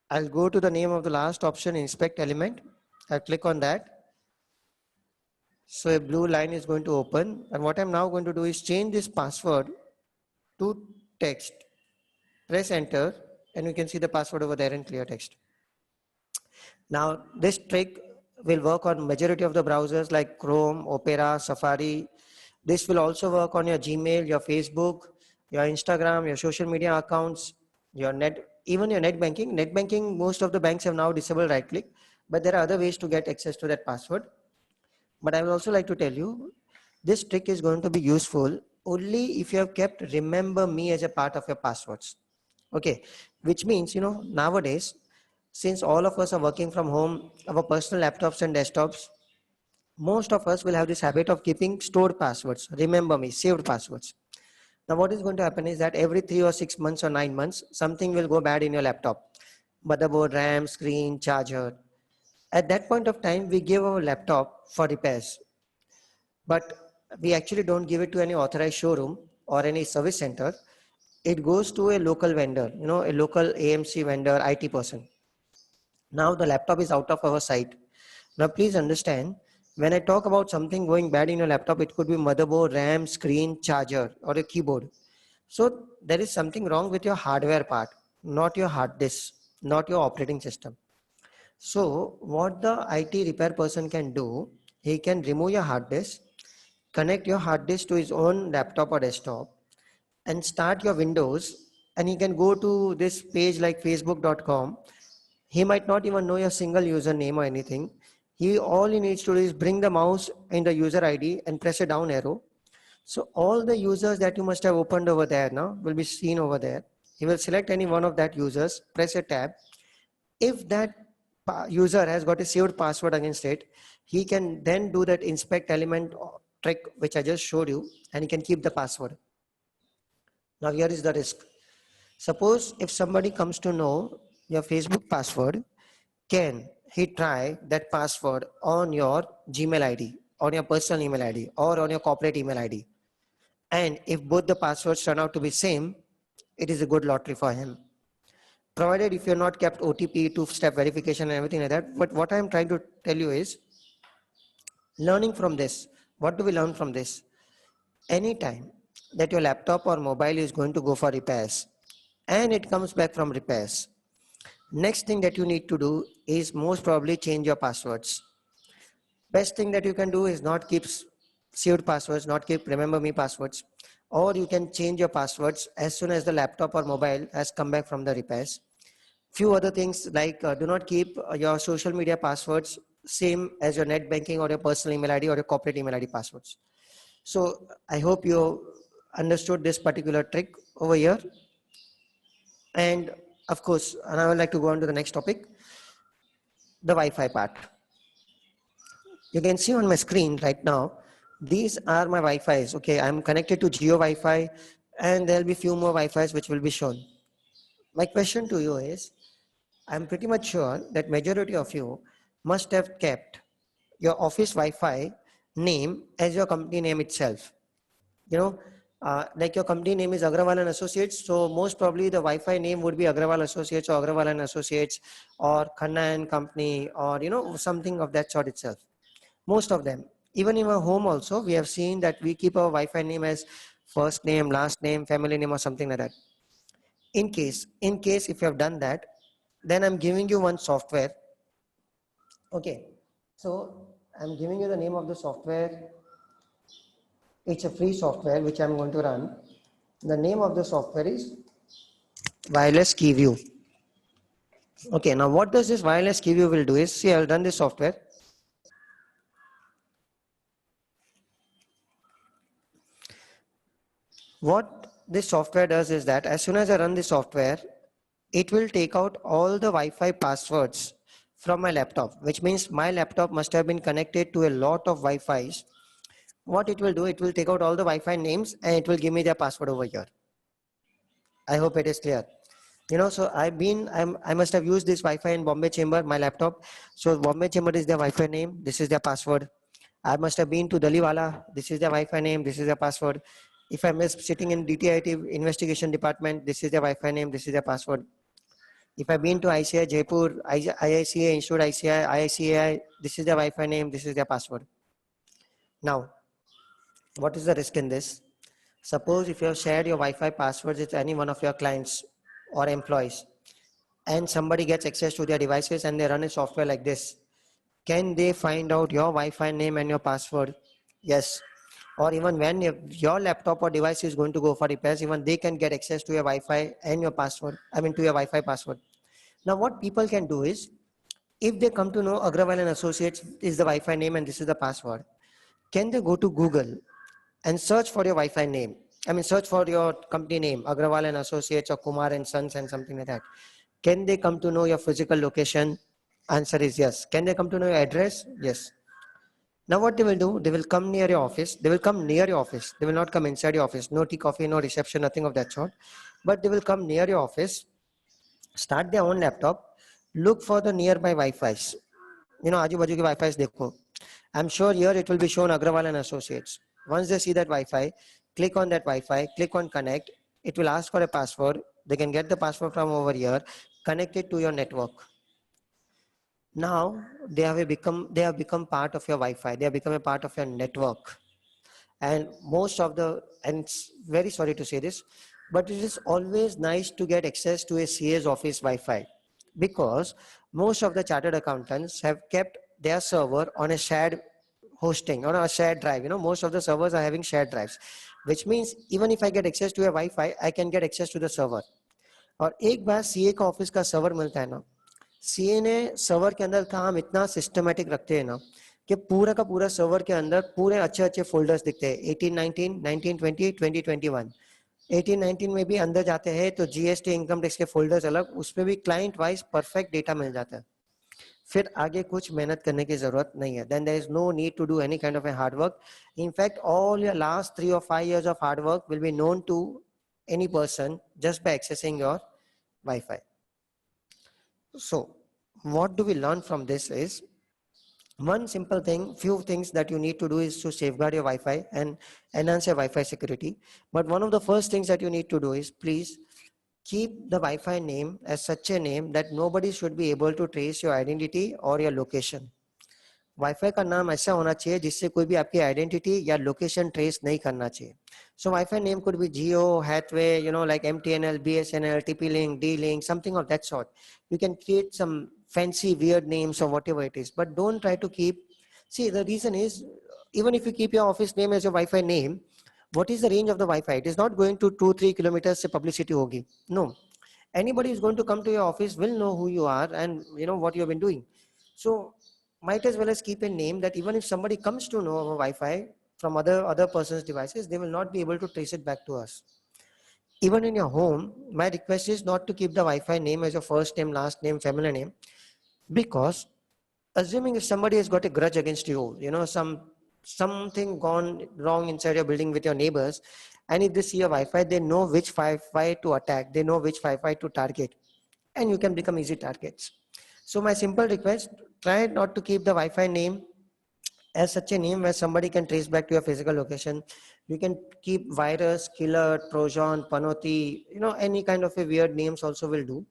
I'll go to the name of the last option, inspect element. I'll click on that. So a blue line is going to open. And what I'm now going to do is change this password to text. Press enter and you can see the password over there in clear text. Now this trick will work on majority of the browsers like Chrome, Opera, Safari. This will also work on your Gmail, your Facebook, your Instagram, your social media accounts, your even your net banking. Net banking, most of the banks have now disabled right click, but there are other ways to get access to that password. But I would also like to tell you, this trick is going to be useful only if you have kept remember me as a part of your passwords. Okay, which means, you know, nowadays, since all of us are working from home, our personal laptops and desktops, most of us will have this habit of keeping stored passwords, remember me, saved passwords. Now what is going to happen is that every 3 or 6 months or 9 months, something will go bad in your laptop. Motherboard, RAM, screen, charger. At that point of time, we give our laptop for repairs. But we actually don't give it to any authorized showroom or any service center. It goes to a local vendor, you know, a local AMC vendor, IT person. Now the laptop is out of our sight. Now please understand, When I talk about something going bad in your laptop, it could be motherboard, RAM, screen, charger, or a keyboard. So there is something wrong with your hardware part, not your hard disk, not your operating system. So what the IT repair person can do, he can remove your hard disk, connect your hard disk to his own laptop or desktop, and start your Windows, and he can go to this page like facebook.com. He might not even know your single username or anything. All he needs to do is bring the mouse in the user ID and press a down arrow. So all the users that you must have opened over there now will be seen over there. He will select any one of that users, press a tab. If that user has got a saved password against it, he can then do that inspect element trick which I just showed you, and he can keep the password. Now here is the risk. Suppose if somebody comes to know your Facebook password, can he try that password on your Gmail ID, on your personal email ID, or on your corporate email ID? And if both the passwords turn out to be same, it is a good lottery for him. Provided if you're not kept OTP, two-step verification and everything like that. But what I'm trying to tell you is, learning from this, what do we learn from this? Anytime that your laptop or mobile is going to go for repairs and it comes back from repairs, next thing that you need to do is most probably change your passwords. Best thing that you can do is not keep saved passwords, not keep remember me passwords, or you can change your passwords as soon as the laptop or mobile has come back from the repairs. Few other things like do not keep your social media passwords same as your net banking or your personal email ID or your corporate email ID passwords. So I hope you understood this particular trick over here. And of course, and I would like to go on to the next topic, the Wi-Fi part. You can see on my screen right now, these are my Wi-Fi's. Okay, I'm connected to Jio Wi-Fi, and there'll be few more Wi-Fi's which will be shown. My question to you is, I'm pretty much sure that majority of you must have kept your office Wi-Fi name as your company name itself. You know, like your company name is Agrawal and Associates, so most probably the Wi-Fi name would be Agrawal Associates or Agrawal and Associates or Khanna and Company, or something of that sort itself. Most of them. Even in our home also, we have seen that we keep our Wi-Fi name as first name, last name, family name, or something like that. In case if you have done that, then I'm giving you one software. Okay, so I'm giving you the name of the software. It's a free software which I'm going to run. The name of the software is Wireless KeyView. Okay, now what does this Wireless KeyView will do is, see, I'll run this software. What this software does is that as soon as I run the software, it will take out all the Wi-Fi passwords from my laptop, which means my laptop must have been connected to a lot of Wi-Fi's. What it will do, it will take out all the Wi-Fi names and it will give me their password over here. I hope it is clear. So I must have used this Wi-Fi in Bombay Chamber, my laptop. So Bombay Chamber is their Wi-Fi name. This is their password. I must have been to Daliwala. This is their Wi-Fi name. This is their password. If I'm sitting in DTIT investigation department, this is their Wi-Fi name. This is their password. If I've been to ICI Jaipur, IICA, Institute ICI, this is their Wi-Fi name. This is their password. Now, what is the risk in this? Suppose if you have shared your Wi-Fi passwords with any one of your clients or employees, and somebody gets access to their devices and they run a software like this, can they find out your Wi-Fi name and your password? Yes. Or even when your laptop or device is going to go for repairs, even they can get access to your Wi-Fi and your password, to your Wi-Fi password. Now what people can do is, if they come to know Agrawal and Associates is the Wi-Fi name and this is the password, can they go to Google and search for your Wi-Fi name? Search for your company name, Agrawal and Associates or Kumar and Sons and something like that. Can they come to know your physical location? Answer is yes. Can they come to know your address? Yes. Now what they will do, they will come near your office. They will come near your office. They will not come inside your office. No tea, coffee, no reception, nothing of that sort. But they will come near your office, start their own laptop, look for the nearby Wi-Fi's. Aaju baju ki Wi-Fi's dekho. I'm sure here it will be shown Agrawal and Associates. Once they see that Wi-Fi, click on that Wi-Fi, click on connect. It will ask for a password. They can get the password from over here, connect it to your network. Now they have become part of your Wi-Fi. They have become a part of your network. And it's very sorry to say this, but it is always nice to get access to a CA's office Wi-Fi, because most of the chartered accountants have kept their server on a shared hosting or a shared drive. Most of the servers are having shared drives, which means even if I get access to a Wi-Fi, I can get access to the server. और एक बार CA का office का server मिलता है ना, CA ने server के अंदर काम इतना सिस्टमेटिक रखते हैं ना कि पूरा का पूरा सर्वर के अंदर पूरे अच्छे अच्छे फोल्डर्स दिखते हैं, 1819, 1920, 2021। 1819 में भी अंदर जाते हैं तो जीएसटी इनकम टैक्स के फोल्डर्स अलग, उसमें भी क्लाइंट वाइज परफेक्ट डेटा मिल जाता है। फिर आगे कुछ मेहनत करने की जरूरत नहीं है। Then there is no need to do any kind of a hard work. In fact all your last 3 or 5 years of hard work will be known to any person just by accessing your Wi-Fi. So what do we learn from this is, one simple thing, few things that you need to do is to safeguard your Wi-Fi and enhance your Wi-Fi security. But one of the first things that you need to do is, please keep the Wi-Fi name as such a name that nobody should be able to trace your identity or your location. Wifi का नाम ऐसा होना चाहिए जिससे कोई भी आपकी identity या लोकेशन ट्रेस नहीं करना चाहिए. So Wi-Fi name could be Jio, Hathway, like MTNL, BSNL, TP-Link, D-Link, something of that sort. You can create some fancy weird names or whatever it is, but don't try to keep. See, the reason is, even if you keep your office name as your Wi-Fi name, what is the range of the Wi-Fi? It is not going to 2-3 kilometers se publicity hogi. No. Anybody who's going to come to your office will know who you are and what you have been doing. So might as well as keep a name that even if somebody comes to know our Wi-Fi from other person's devices, they will not be able to trace it back to us. Even in your home, my request is not to keep the Wi-Fi name as your first name, last name, family name, because assuming if somebody has got a grudge against you, something gone wrong inside your building with your neighbors, and if they see your Wi-Fi, they know which Wi-Fi to attack, they know which Wi-Fi to target, and you can become easy targets. So my simple request, try not to keep the Wi-Fi name as such a name where somebody can trace back to your physical location. You can keep virus, killer, Trojan, Panoti, any kind of a weird names also will do.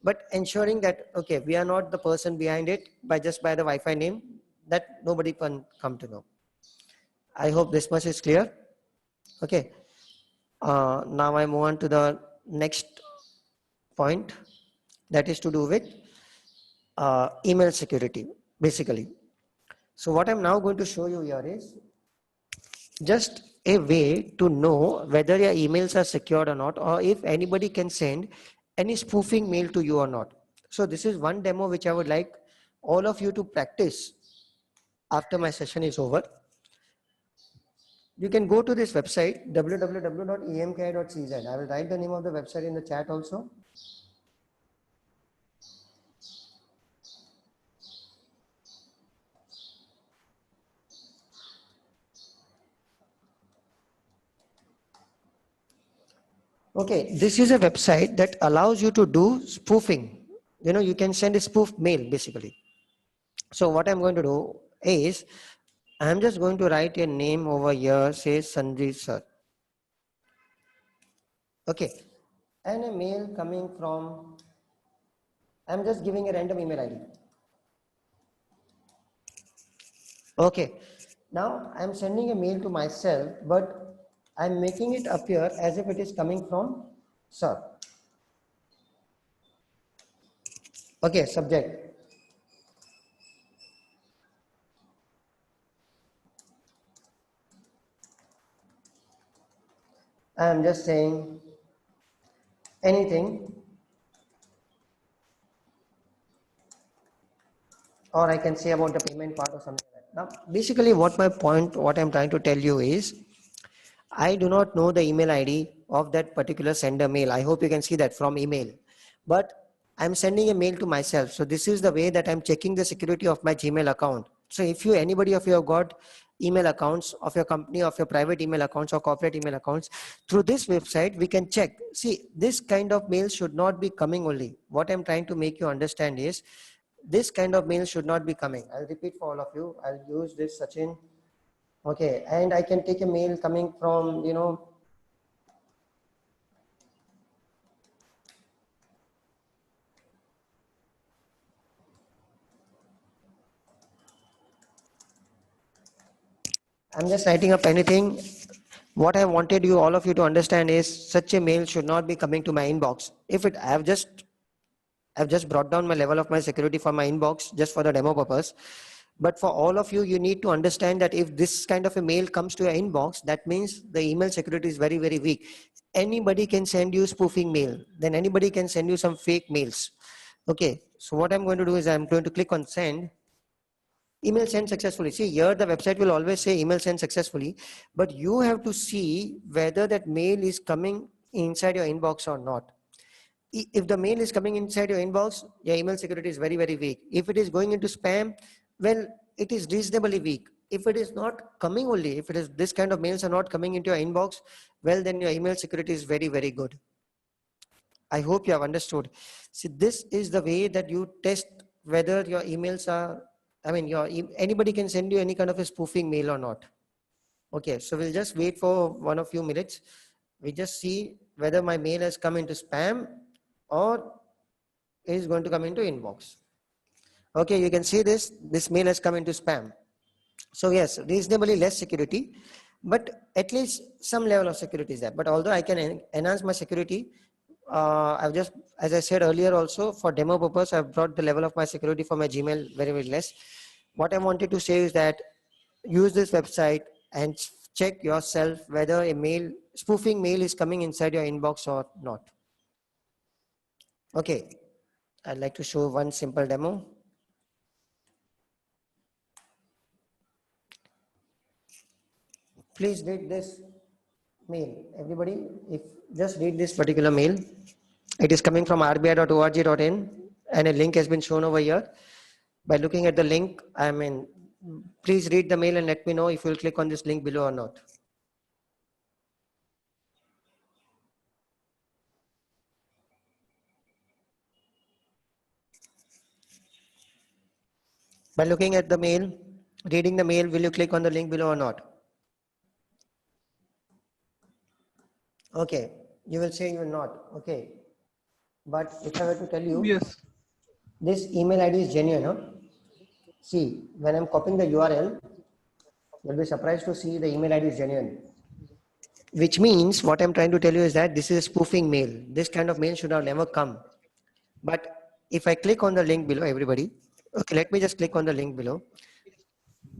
But ensuring that, okay, we are not the person behind it by the Wi-Fi name, that nobody can come to know. I hope this much is clear. Okay. Now I move on to the next point, that is to do with email security, basically. So what I'm now going to show you here is just a way to know whether your emails are secured or not, or if anybody can send any spoofing mail to you or not. So this is one demo which I would like all of you to practice after my session is over. You can go to this website, www.emki.cz. I will write the name of the website in the chat also. Okay, this is a website that allows you to do spoofing. You can send a spoof mail basically. So what I'm going to do is, I'm just going to write a name over here, say Sanjeev sir. Okay, and a mail coming from, I'm just giving a random email ID. Okay, now I'm sending a mail to myself, but I'm making it appear as if it is coming from sir. Okay, subject. I'm just saying anything, or I can say about the payment part or something like that. Now, basically what I'm trying to tell you is, I do not know the email ID of that particular sender mail. I hope you can see that from email, but I'm sending a mail to myself. So this is the way that I'm checking the security of my Gmail account. So if anybody of you have got email accounts of your company, of your private email accounts or corporate email accounts, through this website, we can check. See, this kind of mail should not be coming only. What I'm trying to make you understand is, this kind of mail should not be coming. I'll repeat for all of you. I'll use this Sachin. Okay, and I can take a mail coming from, I'm just writing up anything. What I wanted you, all of you, to understand is such a mail should not be coming to my inbox. If it, I've just brought down my level of my security for my inbox just for the demo purpose. But for all of you, you need to understand that if this kind of a mail comes to your inbox, that means the email security is very, very weak. Anybody can send you spoofing mail. Then anybody can send you some fake mails. Okay, so what I'm going to do is I'm going to click on send. Email sent successfully. See, here the website will always say email sent successfully, but you have to see whether that mail is coming inside your inbox or not. If the mail is coming inside your inbox, your email security is very, very weak. If it is going into spam, well, it is reasonably weak. If it is not coming only, if it is this kind of mails are not coming into your inbox, well, then your email security is very, very good. I hope you have understood. See, this is the way that you test whether your emails are, I mean, anybody can send you any kind of a spoofing mail or not. Okay, so we'll just wait for 1 or few minutes. We just see whether my mail has come into spam or is going to come into inbox. Okay, you can see this mail has come into spam. So yes, reasonably less security, but at least some level of security is there. But although I can enhance my security, I've just, as I said earlier also, for demo purpose, I've brought the level of my security for my Gmail very, very less. What I wanted to say is that use this website and check yourself whether a mail, spoofing mail is coming inside your inbox or not. Okay, I'd like to show one simple demo. Please read this mail. Everybody, if just read this particular mail. It is coming from rbi.org.in and a link has been shown over here. By looking at the link, I mean, please read the mail and let me know if you'll click on this link below or not. By looking at the mail, reading the mail, will you click on the link below or not? Okay, you will say you will not. Okay, but if I were to tell you, Yes. this email ID is genuine, huh? See, when I'm copying the URL, you'll be surprised to see the email ID is genuine. Which means what I'm trying to tell you is that this is a spoofing mail. This kind of mail should have never come. But if I click on the link below, everybody, okay, let me just click on the link below.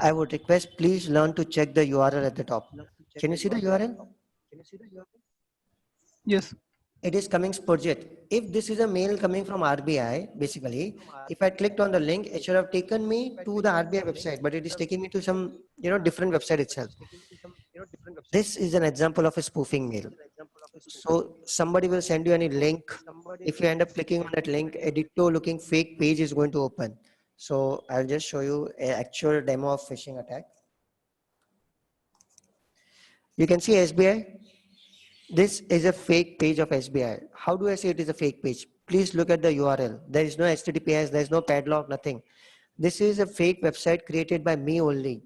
I would request, please learn to check the URL at the top. Can you see the URL? Yes. It is coming Spurjet. If this is a mail coming from RBI, basically, if I clicked on the link, it should have taken me to the RBI website, but it is taking me to some, different website itself. This is an example of a spoofing mail. So somebody will send you any link. If you end up clicking on that link, a ditto looking fake page is going to open. So I'll just show you an actual demo of phishing attack. You can see SBI. This is a fake page of SBI. How do I say it is a fake page? Please look at the URL. There is no HTTPS, there is no padlock, nothing. This is a fake website created by me only.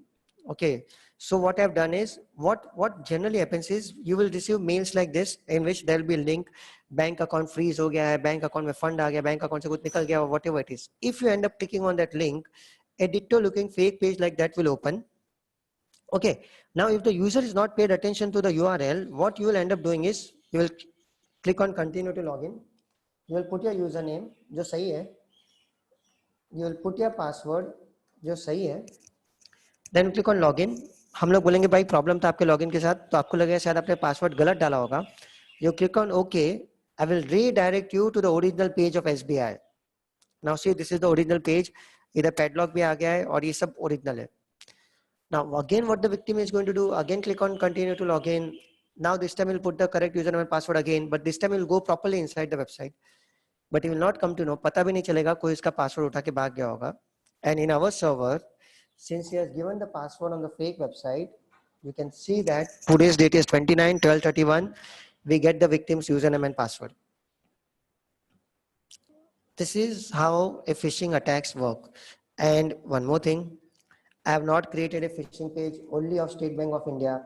Okay. So what I've done is, what generally happens is, you will receive mails like this in which there will be a link, bank account freeze ho gaya hai, bank account mein fund aa gaya, bank account se kuch nikal gaya, or whatever it is. If you end up clicking on that link, a ditto looking fake page like that will open. Okay, now if the user is not paid attention to the URL, what you will end up doing is, you will click on continue to login. You will put your username, जो सही है. You will put your password, जो सही है. Then click on login. हम लोग बोलेंगे भाई प्रॉब्लम था आपके लॉगिन के साथ, तो आपको लगेगा शायद आपने पासवर्ड गलत डाला होगा. You click on OK. I will redirect you to the original page of SBI. Now see, this is the original page. इधर padlock भी आ गया है और ये सब original है. Now again, what the victim is going to do, again click on continue to login. Now this time he'll put the correct username and password again, but this time he'll go properly inside the website. But he will not come to know, पता भी नहीं चलेगा कोई इसका password उठा के भाग गया होगा. And in our server, since he has given the password on the fake website, you can see that today's date is 29/12/31. We get the victim's username and password. This is how a phishing attacks work. And one more thing, I have not created a phishing page only of State Bank of India.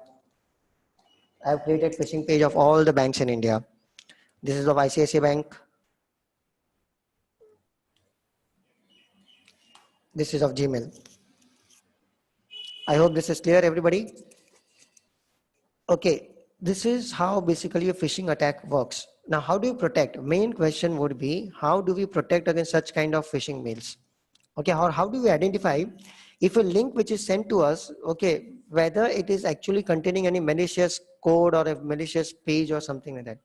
I have created phishing page of all the banks in India. This is of ICICI Bank. This is of Gmail. I hope this is clear, everybody. Okay, this is how basically a phishing attack works. Now, how do you protect? Main question would be, how do we protect against such kind of phishing mails? Okay, or how do we identify if a link which is sent to us, okay, whether it is actually containing any malicious code or a malicious page or something like that.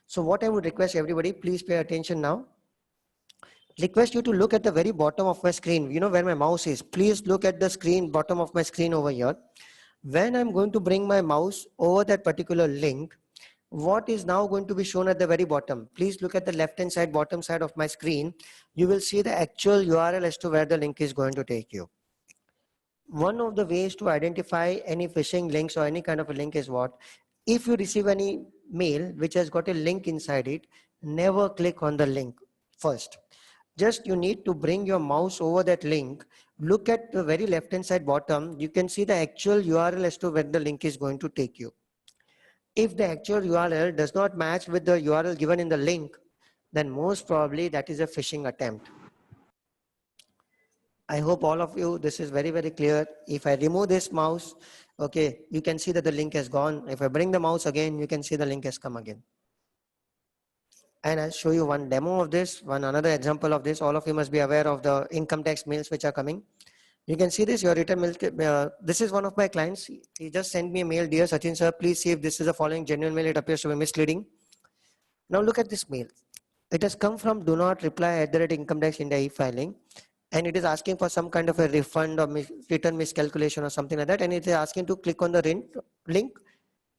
So what I would request everybody, please pay attention now. Request you to look at the very bottom of my screen, you know where my mouse is. Please look at the screen, bottom of my screen over here. When I'm going to bring my mouse over that particular link, what is now going to be shown at the very bottom? Please look at the left hand side, bottom side of my screen. You will see the actual URL as to where the link is going to take you. One of the ways to identify any phishing links or any kind of a link is what? If you receive any mail which has got a link inside it, never click on the link first. Just you need to bring your mouse over that link. Look at the very left hand side bottom. You can see the actual URL as to where the link is going to take you. If the actual URL does not match with the URL given in the link, then most probably that is a phishing attempt. I hope all of you, this is very, very clear. If I remove this mouse, okay, you can see that the link has gone. If I bring the mouse again, you can see the link has come again. And I'll show you one demo of this, another example of this. All of you must be aware of the income tax mails which are coming. You can see this, your return mail. This is one of my clients. He just sent me a mail. Dear Sachin sir, please see if this is the following genuine mail. It appears to be misleading. Now look at this mail. It has come from do not reply at the rate income tax India e-filing. And it is asking for some kind of a refund or return miscalculation or something like that. And it is asking to click on the link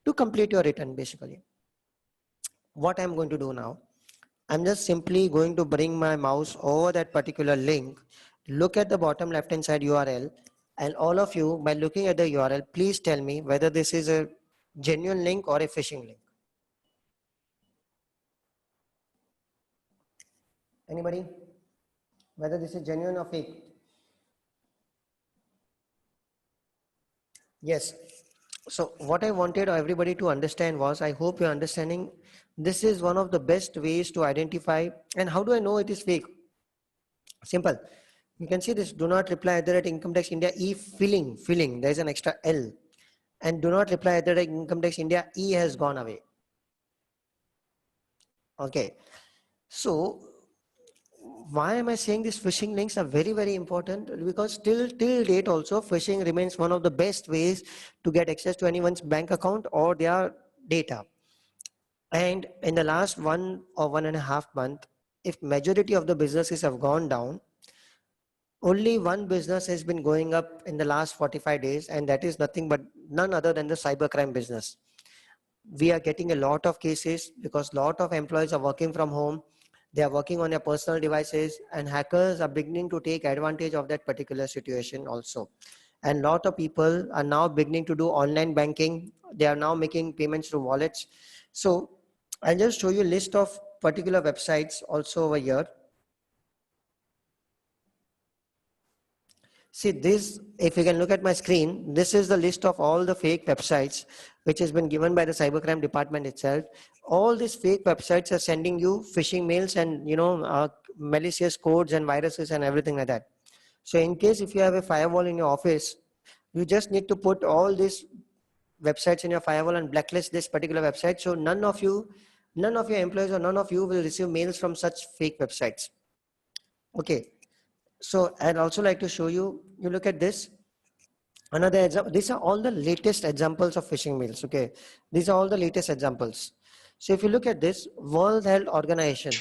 to complete your return basically. What I'm going to do now, I'm just simply going to bring my mouse over that particular link, look at the bottom left hand side URL, and all of you, by looking at the URL, please tell me whether this is a genuine link or a phishing link. Anybody? Whether this is genuine or fake? Yes. So what I wanted everybody to understand was, I hope you're understanding, this is one of the best ways to identify. And how do I know it is fake? Simple. You can see this, do not reply at the rate income tax India e-filing, there is an extra L. And do not reply at the rate income tax India E has gone away. Okay. So why am I saying these phishing links are very, very important? Because till date also, phishing remains one of the best ways to get access to anyone's bank account or their data. And in the last 1 or 1.5 months, if majority of the businesses have gone down, only one business has been going up in the last 45 days, and that is none other than the cybercrime business. We are getting a lot of cases because a lot of employees are working from home. They are working on their personal devices, and hackers are beginning to take advantage of that particular situation also. And a lot of people are now beginning to do online banking. They are now making payments through wallets. So I'll just show you a list of particular websites also over here. See this, if you can look at my screen, this is the list of all the fake websites which has been given by the cybercrime department itself. All these fake websites are sending you phishing mails and malicious codes and viruses and everything like that. So in case if you have a firewall in your office, you just need to put all these websites in your firewall and blacklist this particular website. So none of your employees or none of you will receive mails from such fake websites. Okay. So I'd also like to show you, you look at this. Another example, these are all the latest examples of phishing mails. Okay. These are all the latest examples. So if you look at this, World Health Organization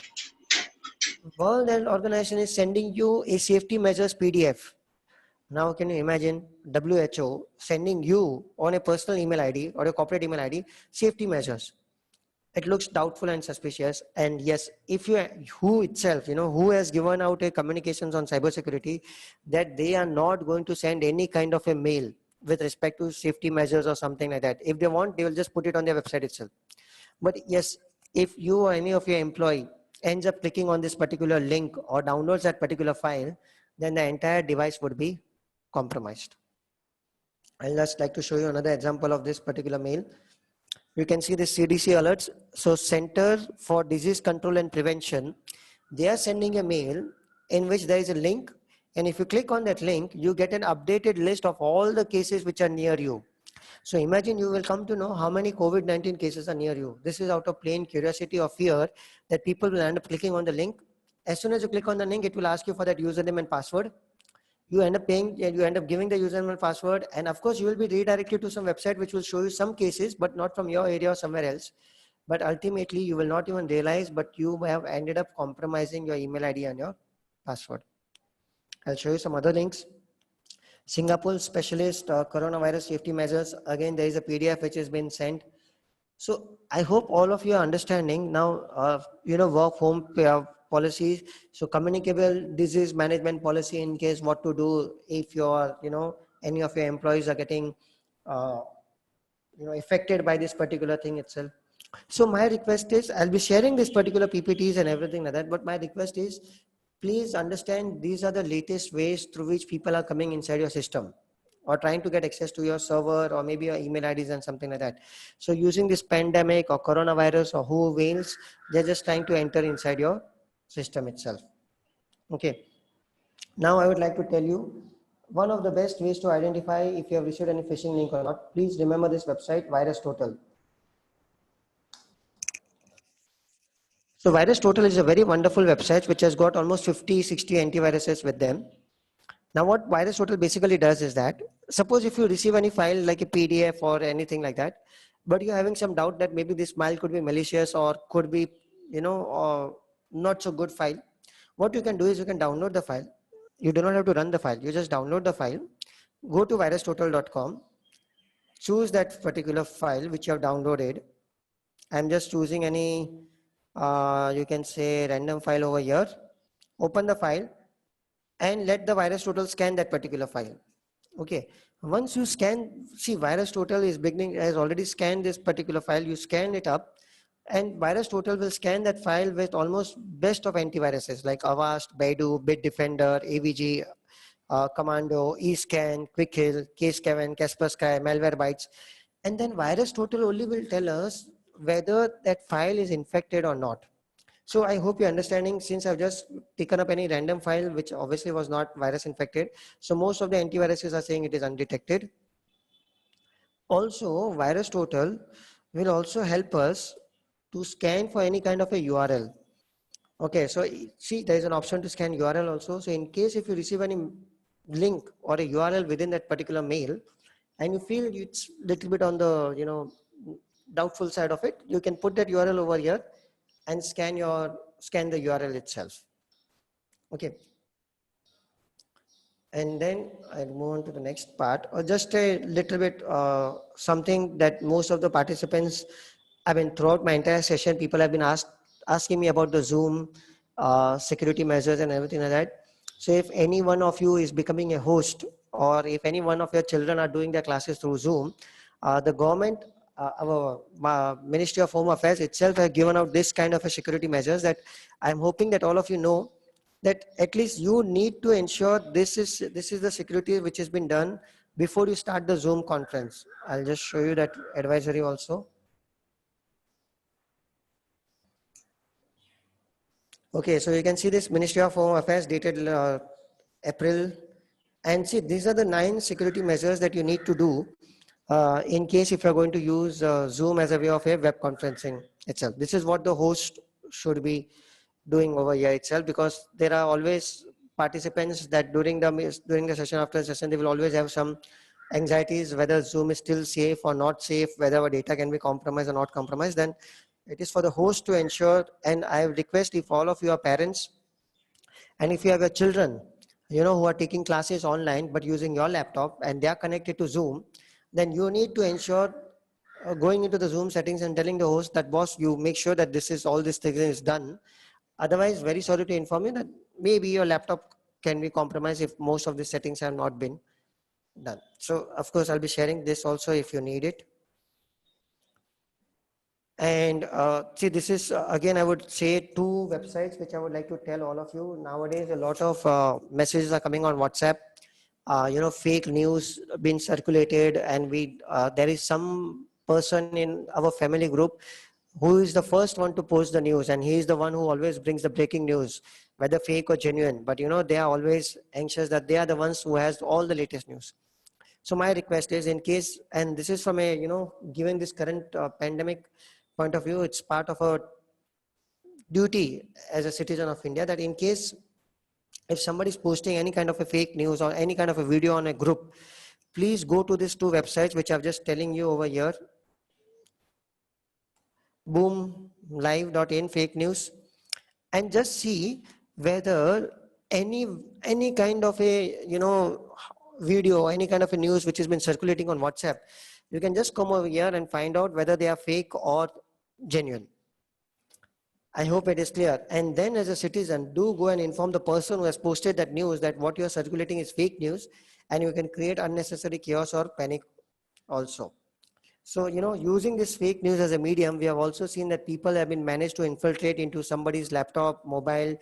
is sending you a safety measures PDF. Now can you imagine WHO sending you on a personal email ID or a corporate email ID, safety measures? It looks doubtful and suspicious. And yes, if who has given out a communications on cybersecurity that they are not going to send any kind of a mail with respect to safety measures or something like that. If they want, they will just put it on their website itself. But yes, if you or any of your employee ends up clicking on this particular link or downloads that particular file, then the entire device would be compromised. I'll just like to show you another example of this particular mail. You can see the CDC alerts. So Center for Disease Control and Prevention, they are sending a mail in which there is a link. And if you click on that link, you get an updated list of all the cases which are near you. So imagine you will come to know how many COVID-19 cases are near you. This is out of plain curiosity or fear that people will end up clicking on the link. As soon as you click on the link, it will ask you for that username and password. You end up paying, and you end up giving the username and password. And of course, you will be redirected to some website which will show you some cases, but not from your area or somewhere else. But ultimately, you will not even realize, but you have ended up compromising your email ID and your password. I'll show you some other links. Singapore specialist coronavirus safety measures. Again, there is a PDF which has been sent. So I hope all of you are understanding now, work home policies. So communicable disease management policy in case what to do if your, any of your employees are getting, affected by this particular thing itself. So my request is, I'll be sharing this particular PPTs and everything like that, but my request is, please understand these are the latest ways through which people are coming inside your system or trying to get access to your server or maybe your email IDs and something like that. So using this pandemic or coronavirus or who whales, they're just trying to enter inside your system itself. Okay. Now I would like to tell you one of the best ways to identify if you have received any phishing link or not. Please remember this website, VirusTotal. So VirusTotal is a very wonderful website which has got almost 50, 60 antiviruses with them. Now what VirusTotal basically does is that, suppose if you receive any file like a PDF or anything like that, but you're having some doubt that maybe this file could be malicious or could be, not so good file. What you can do is you can download the file. You do not have to run the file. You just download the file, go to virustotal.com, choose that particular file which you have downloaded. I'm just choosing any, you can say random file over here. Open the file and let the VirusTotal scan that particular file. Okay. Once you scan, see VirusTotal has already scanned this particular file. You scan it up and VirusTotal will scan that file with almost best of antiviruses like Avast, Baidu, Bitdefender, AVG, Commando, eScan, QuickHill, Kscan, Kaspersky, Malwarebytes. And then VirusTotal only will tell us whether that file is infected or not. So I hope you're understanding, since I've just taken up any random file, which obviously was not virus infected. So most of the antiviruses are saying it is undetected. Also, VirusTotal will also help us to scan for any kind of a URL. Okay, so see, there is an option to scan URL also. So in case if you receive any link or a URL within that particular mail, and you feel it's little bit on the, doubtful side of it, you can put that URL over here and scan the URL itself. Okay. And then I'll move on to the next part, or just a little bit something that most of the participants, throughout my entire session, people have been asking me about the Zoom security measures and everything like that. So if any one of you is becoming a host, or if any one of your children are doing their classes through Zoom, the government, our Ministry of Home Affairs itself has given out this kind of a security measures that I'm hoping that all of you know, that at least you need to ensure this is the security which has been done before you start the Zoom conference. I'll just show you that advisory also. Okay, so you can see this Ministry of Home Affairs dated April, and see these are the 9 security measures that you need to do in case if you're going to use Zoom as a way of a web conferencing itself. This is what the host should be doing over here itself, because there are always participants that during the session, after the session, they will always have some anxieties whether Zoom is still safe or not safe, whether our data can be compromised or not compromised. Then it is for the host to ensure, and I request if all of you are parents and if you have your children, who are taking classes online but using your laptop and they are connected to Zoom, then you need to ensure going into the Zoom settings and telling the host that, boss, you make sure that all this thing is done. Otherwise, very sorry to inform you that maybe your laptop can be compromised if most of the settings have not been done. So of course, I'll be sharing this also if you need it. And see, this is again, I would say 2 websites which I would like to tell all of you. Nowadays, a lot of messages are coming on WhatsApp. Fake news being circulated, and there is some person in our family group who is the first one to post the news, and he is the one who always brings the breaking news, whether fake or genuine. But they are always anxious that they are the ones who has all the latest news. So my request is, in case, and this is from a, given this current pandemic point of view, it's part of our duty as a citizen of India, that in case if somebody is posting any kind of a fake news or any kind of a video on a group, please go to these two websites which I'm just telling you over here. Boomlive.in fake news, and just see whether any kind of a video, any kind of a news which has been circulating on WhatsApp, you can just come over here and find out whether they are fake or genuine. I hope it is clear. And then as a citizen, do go and inform the person who has posted that news that what you are circulating is fake news, and you can create unnecessary chaos or panic also. So, using this fake news as a medium, we have also seen that people have been managed to infiltrate into somebody's laptop, mobile,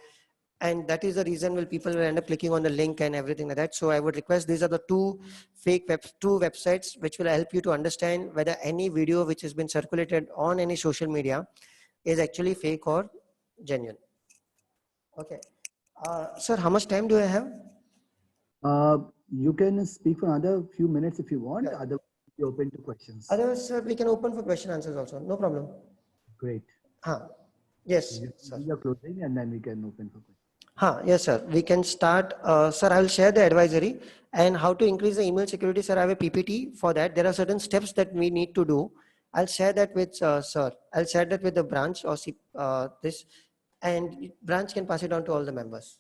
and that is the reason why people will end up clicking on the link and everything like that. So I would request, these are the two websites which will help you to understand whether any video which has been circulated on any social media is actually fake or genuine. Okay. Sir, how much time do I have? You can speak for another few minutes if you want. Yeah. Otherwise, be open to questions. Otherwise, sir, we can open for question answers also. No problem. Great. Yes, sir. We are closing and then we can open for questions. Yes, sir. We can start. Sir, I will share the advisory and how to increase the email security. Sir, I have a PPT for that. There are certain steps that we need to do. I'll share that with sir. I'll share that with the branch or this, and branch can pass it on to all the members.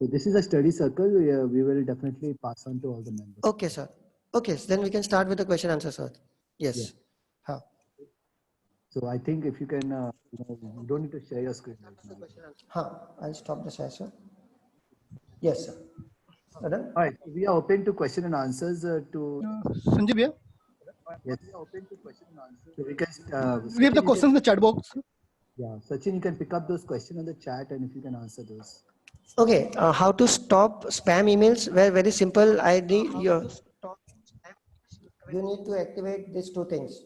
So this is a study circle. We will definitely pass on to all the members. Okay, sir. Okay, so then we can start with the question answer, sir. Yes. Yeah. So I think if you can, you don't need to share your screen right now. I'll stop the share, sir. Yes, sir. All right. We are open to question and answers Sanjay Bhaiya? Yes. We are open to question and answers. So we can. We have the questions in the chat box. Yeah. Sachin, you can pick up those questions on the chat and if you can answer those. Okay. How to stop spam emails? Well, very simple. You need to activate these two things.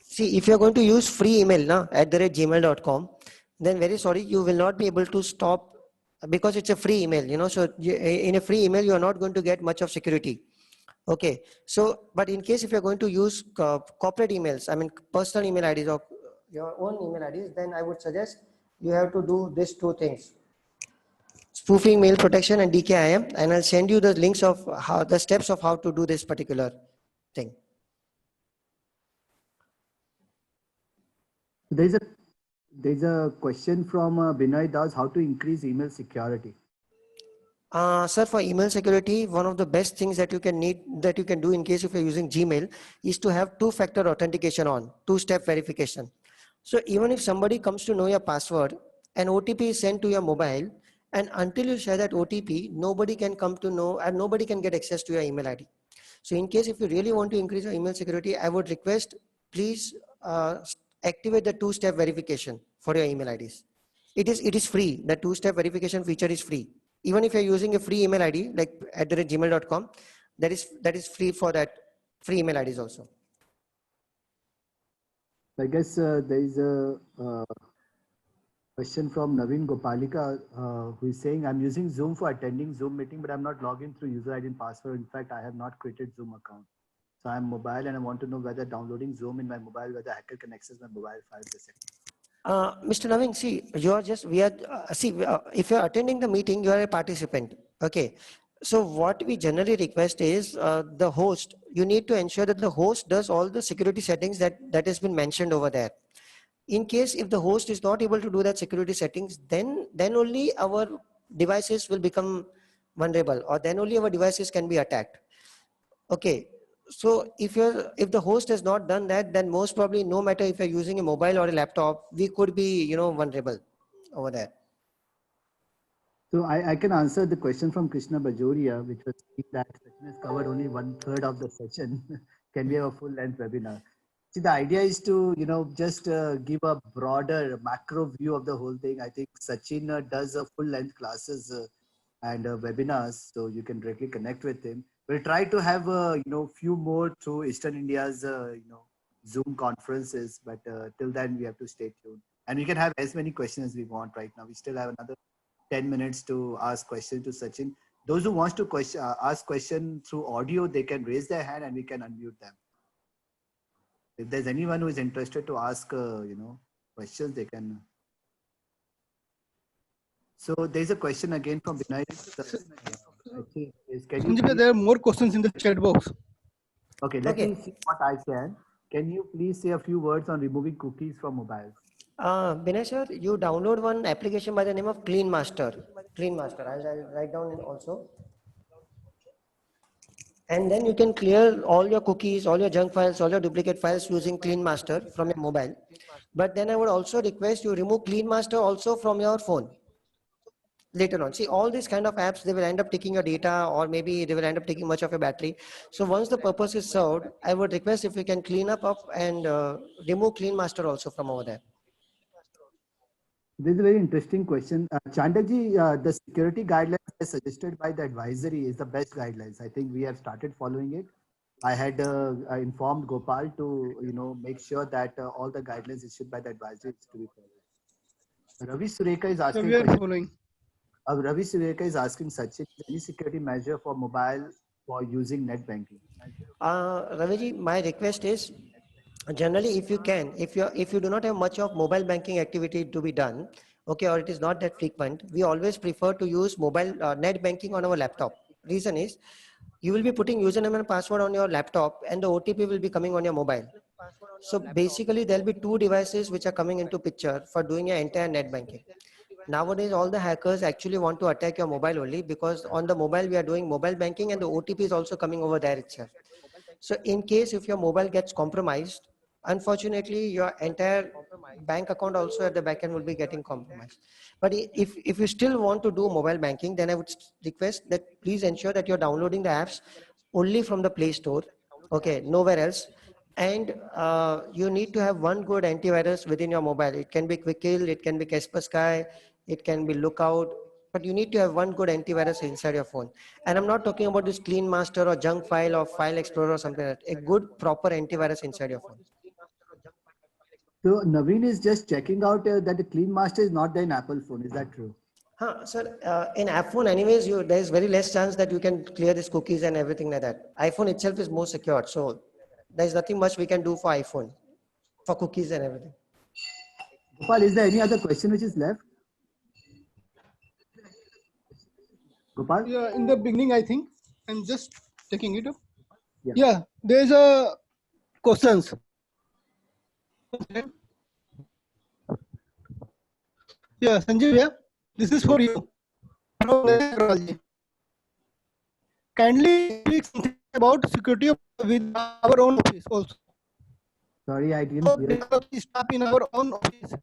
See, if you're going to use free email @gmail.com, then very sorry, you will not be able to stop because it's a free email, so in a free email, you're not going to get much of security. Okay. So, but in case if you're going to use corporate emails, I mean, personal email IDs or your own email IDs, then I would suggest you have to do these two things: spoofing, mail protection, and DKIM. And I'll send you the links of the steps of how to do this particular thing. There's a question from Binoy Das, how to increase email security. Sir, for email security, one of the best things that you can do in case if you're using Gmail is to have two-factor authentication on, two-step verification. So even if somebody comes to know your password, an OTP is sent to your mobile, and until you share that OTP, nobody can come to know and nobody can get access to your email ID. So in case if you really want to increase your email security, I would request, please activate the two-step verification for your email IDs. It is free. The two-step verification feature is free. Even if you're using a free email ID like @gmail.com, that is free for that free email IDs also. I guess there is a question from Naveen Gopalika who is saying, I'm using Zoom for attending Zoom meeting, but I'm not logged in through user ID and password. In fact, I have not created Zoom account. So I'm mobile and I want to know whether downloading Zoom in my mobile, whether hacker can access my mobile files. Mr. Naveen, see, if you're attending the meeting, you are a participant. Okay. So what we generally request is the host, you need to ensure that the host does all the security settings that has been mentioned over there. In case if the host is not able to do that security settings, then only our devices will become vulnerable, or then only our devices can be attacked. Okay. So if the host has not done that, then most probably, no matter if you're using a mobile or a laptop, we could be, vulnerable over there. So I can answer the question from Krishna Bajoria, which was that session has covered only 1/3 of the session. Can we have a full length webinar? See, the idea is to, just give a broader macro view of the whole thing. I think Sachin does a full length classes and webinars, so you can directly connect with him. We'll try to have, few more through Eastern India's, Zoom conferences, but till then we have to stay tuned. And we can have as many questions as we want right now. We still have another 10 minutes to ask questions to Sachin. Those who wants to ask question through audio, they can raise their hand and we can unmute them. If there's anyone who is interested to ask, questions, they can. So there's a question again from Vinay. I think can you Sanjeev bhaiya, please- there are more questions in the chat box. Okay, let Okay. me see what I can. Can you please say a few words on removing cookies from mobiles? Binay sir, you download one application by the name of Clean Master. Clean Master. I'll write down it also. And then you can clear all your cookies, all your junk files, all your duplicate files using Clean Master from your mobile. But then I would also request you remove Clean Master also from your phone later on. See, all these kind of apps, they will end up taking your data, or maybe they will end up taking much of your battery. So once the purpose is served, I would request if we can clean up and remove Clean Master also from over there. This is a very interesting question. Chandaji, the security guidelines as suggested by the advisory is the best guidelines. I think we have started following it. I had informed Gopal to, make sure that all the guidelines issued by the advisory is to be followed. Ravi Sureka is So asking. we are question. following. Ravi Sureka is asking Sachin, any security measure for mobile for using net banking? Raviji, my request is, generally, if you can, if you do not have much of mobile banking activity to be done, okay, or it is not that frequent, we always prefer to use mobile net banking on our laptop. Reason is, you will be putting username and password on your laptop, and the OTP will be coming on your mobile. So basically, there'll be two devices which are coming into picture for doing your entire net banking. Nowadays, all the hackers actually want to attack your mobile only, because on the mobile we are doing mobile banking and the OTP is also coming over there itself. So in case if your mobile gets compromised, unfortunately your entire bank account also at the back end will be getting compromised. But if you still want to do mobile banking, then I would request that please ensure that you're downloading the apps only from the Play Store, okay, nowhere else. And you need to have one good antivirus within your mobile. It can be Quickkill, it can be Kaspersky, it can be Lookout, but you need to have one good antivirus inside your phone. And I'm not talking about this Clean Master or junk file or file explorer or something like that. A good proper antivirus inside your phone. So Naveen is just checking out that the Clean Master is not there in Apple phone. Is that true? Sir, in app phone anyways, there is very less chance that you can clear these cookies and everything like that. iPhone itself is more secure. So there is nothing much we can do for iPhone, for cookies and everything. Gopal, is there any other question which is left? Gopal? Yeah, in the beginning, I think I'm just taking it up. Yeah. Yeah, there's a questions. Yeah, Sanjeev, yeah, this is for you. From Naresh Agrawal ji. Kindly speak something about security with our own office also. Sorry, I didn't hear. Staff in our own office.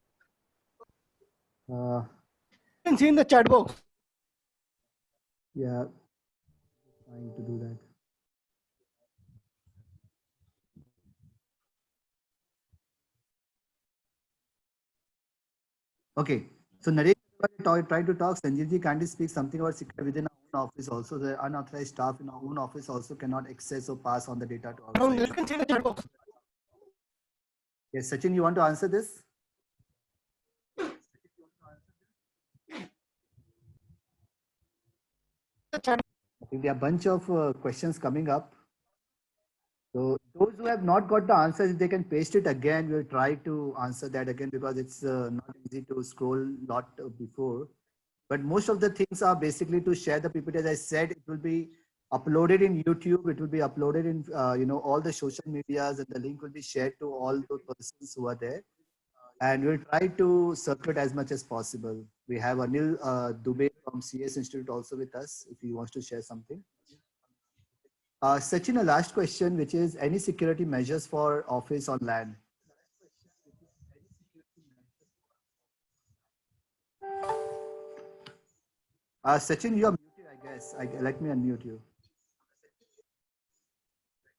Uh, You can see in the chat box. yeah, trying to do that. Okay, so Naresh tried to talk. Sanjeevji, kindly speak something about security within our own office also. The unauthorized staff in our own office also cannot access or pass on the data to From outside. you can see the chat box. Yes, Sachin, you want to answer this? The chat. I think there are a bunch of questions coming up. So those who have not got the answers, if they can paste it again, we'll try to answer that again, because it's not easy to scroll lot before. But most of the things are basically to share the PPT. As I said, it will be uploaded in YouTube. It will be uploaded in all the social medias, and the link will be shared to all those persons who are there. And we'll try to circulate as much as possible. We have Anil Dubey from CS Institute also with us, if he wants to share something. Sachin, a last question, which is any security measures for office on LAN? Sachin, you are muted, I guess. Let me unmute you.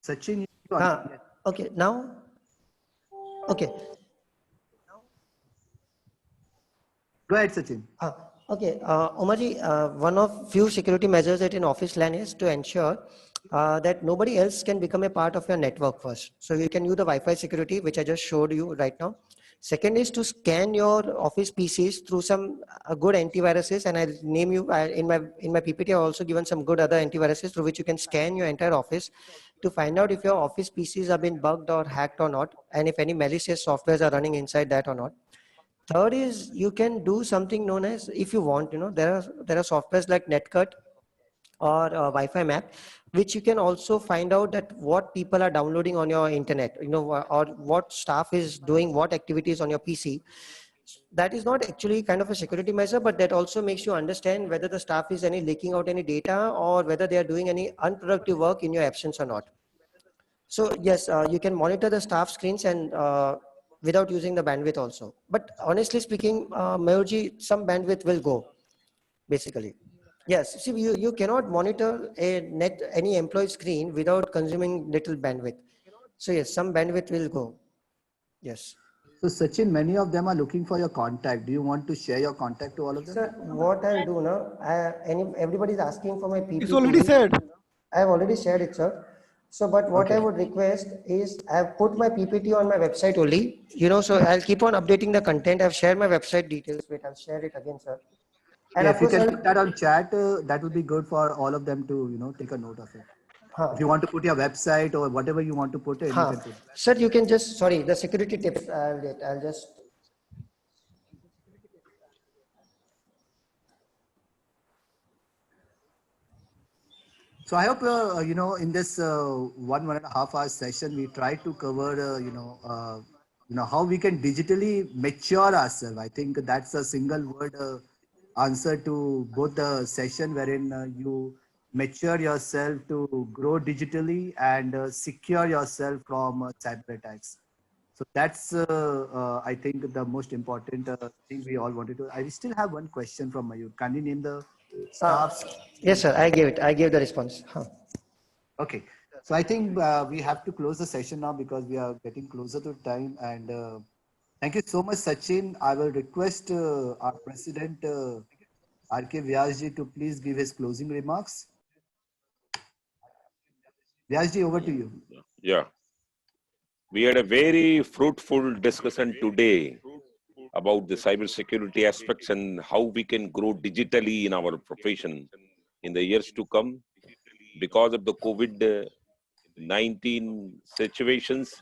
Sachin, you are yes. Okay, now, okay. Go ahead, Sachin. Okay, Omarji, one of few security measures that in office LAN is to ensure that nobody else can become a part of your network first. So you can use the Wi-Fi security, which I just showed you right now. Second is to scan your office PCs through some good antiviruses, and I'll name you in my PPT. I've also given some good other antiviruses through which you can scan your entire office to find out if your office PCs have been bugged or hacked or not, and if any malicious softwares are running inside that or not. Third is you can do something known as, if you want, there are softwares like Netcut or Wi-Fi map, which you can also find out that what people are downloading on your internet, or what staff is doing, what activities on your PC. That is not actually kind of a security measure, but that also makes you understand whether the staff is any leaking out any data or whether they are doing any unproductive work in your absence or not. So yes, you can monitor the staff screens and without using the bandwidth also. But honestly speaking, Mayurji, some bandwidth will go basically. Yes, see, you cannot monitor any employee screen without consuming little bandwidth. So yes, some bandwidth will go. Yes. So Sachin, many of them are looking for your contact. Do you want to share your contact to all of them? Sir, what I'll do now, everybody is asking for my PPT. It's already said. I have already shared it, sir. So, but what I Okay. would request is I've put my PPT on my website only, so I'll keep on updating the content. I've shared my website details. Wait, I'll share it again, sir. And Yeah, of if you course, can put that on chat, that will be good for all of them to, take a note of it. If you want to put your website or whatever you want to put in, you can put. Sir, you can just, sorry, the security tips, I'll just. So I hope, in this 1.5 hour session, we try to cover, how we can digitally mature ourselves. I think that's a single word answer to both the session wherein you mature yourself to grow digitally and secure yourself from cyber attacks. So that's, I think, the most important thing we all wanted to. I still have one question from Mayur. Can you name the staffs? Yes, sir, I gave the response. Okay, so I think we have to close the session now because we are getting closer to time. And thank you so much, Sachin. I will request our president, R.K. Vyasji, to please give his closing remarks. Vyasji, over to you. Yeah, we had a very fruitful discussion today about the cybersecurity aspects and how we can grow digitally in our profession in the years to come. Because of the COVID-19 situations,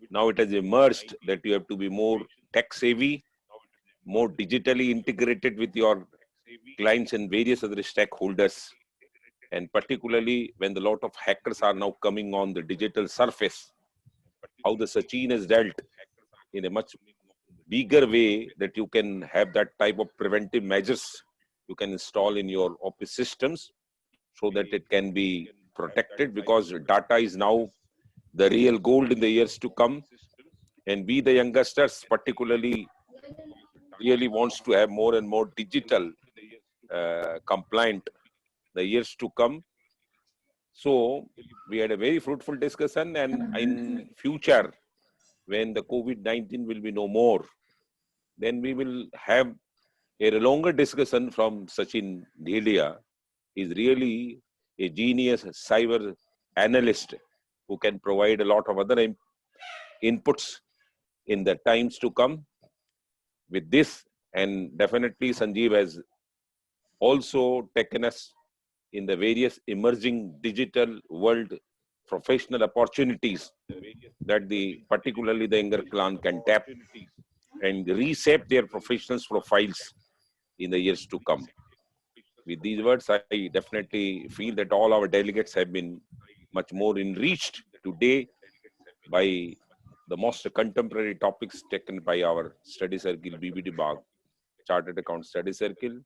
now it has emerged that you have to be more tech savvy, more digitally integrated with your clients and various other stakeholders. And particularly when the lot of hackers are now coming on the digital surface, how the Sachin has dealt in a much bigger way that you can have that type of preventive measures you can install in your office systems so that it can be protected, because data is now the real gold in the years to come. And we, the youngsters, particularly really wants to have more and more digital compliant the years to come. So we had a very fruitful discussion, and in future, when the COVID-19 will be no more, then we will have a longer discussion from Sachin Delia. He's really a genius cyber analyst who can provide a lot of other inputs in the times to come with this. And definitely Sanjeev has also taken us in the various emerging digital world professional opportunities that particularly the younger clan can tap and reshape their professionals profiles in the years to come. With these words, I definitely feel that all our delegates have been much more enriched today by the most contemporary topics taken by our study circle, BBD Bagh, Chartered Account Study Circle.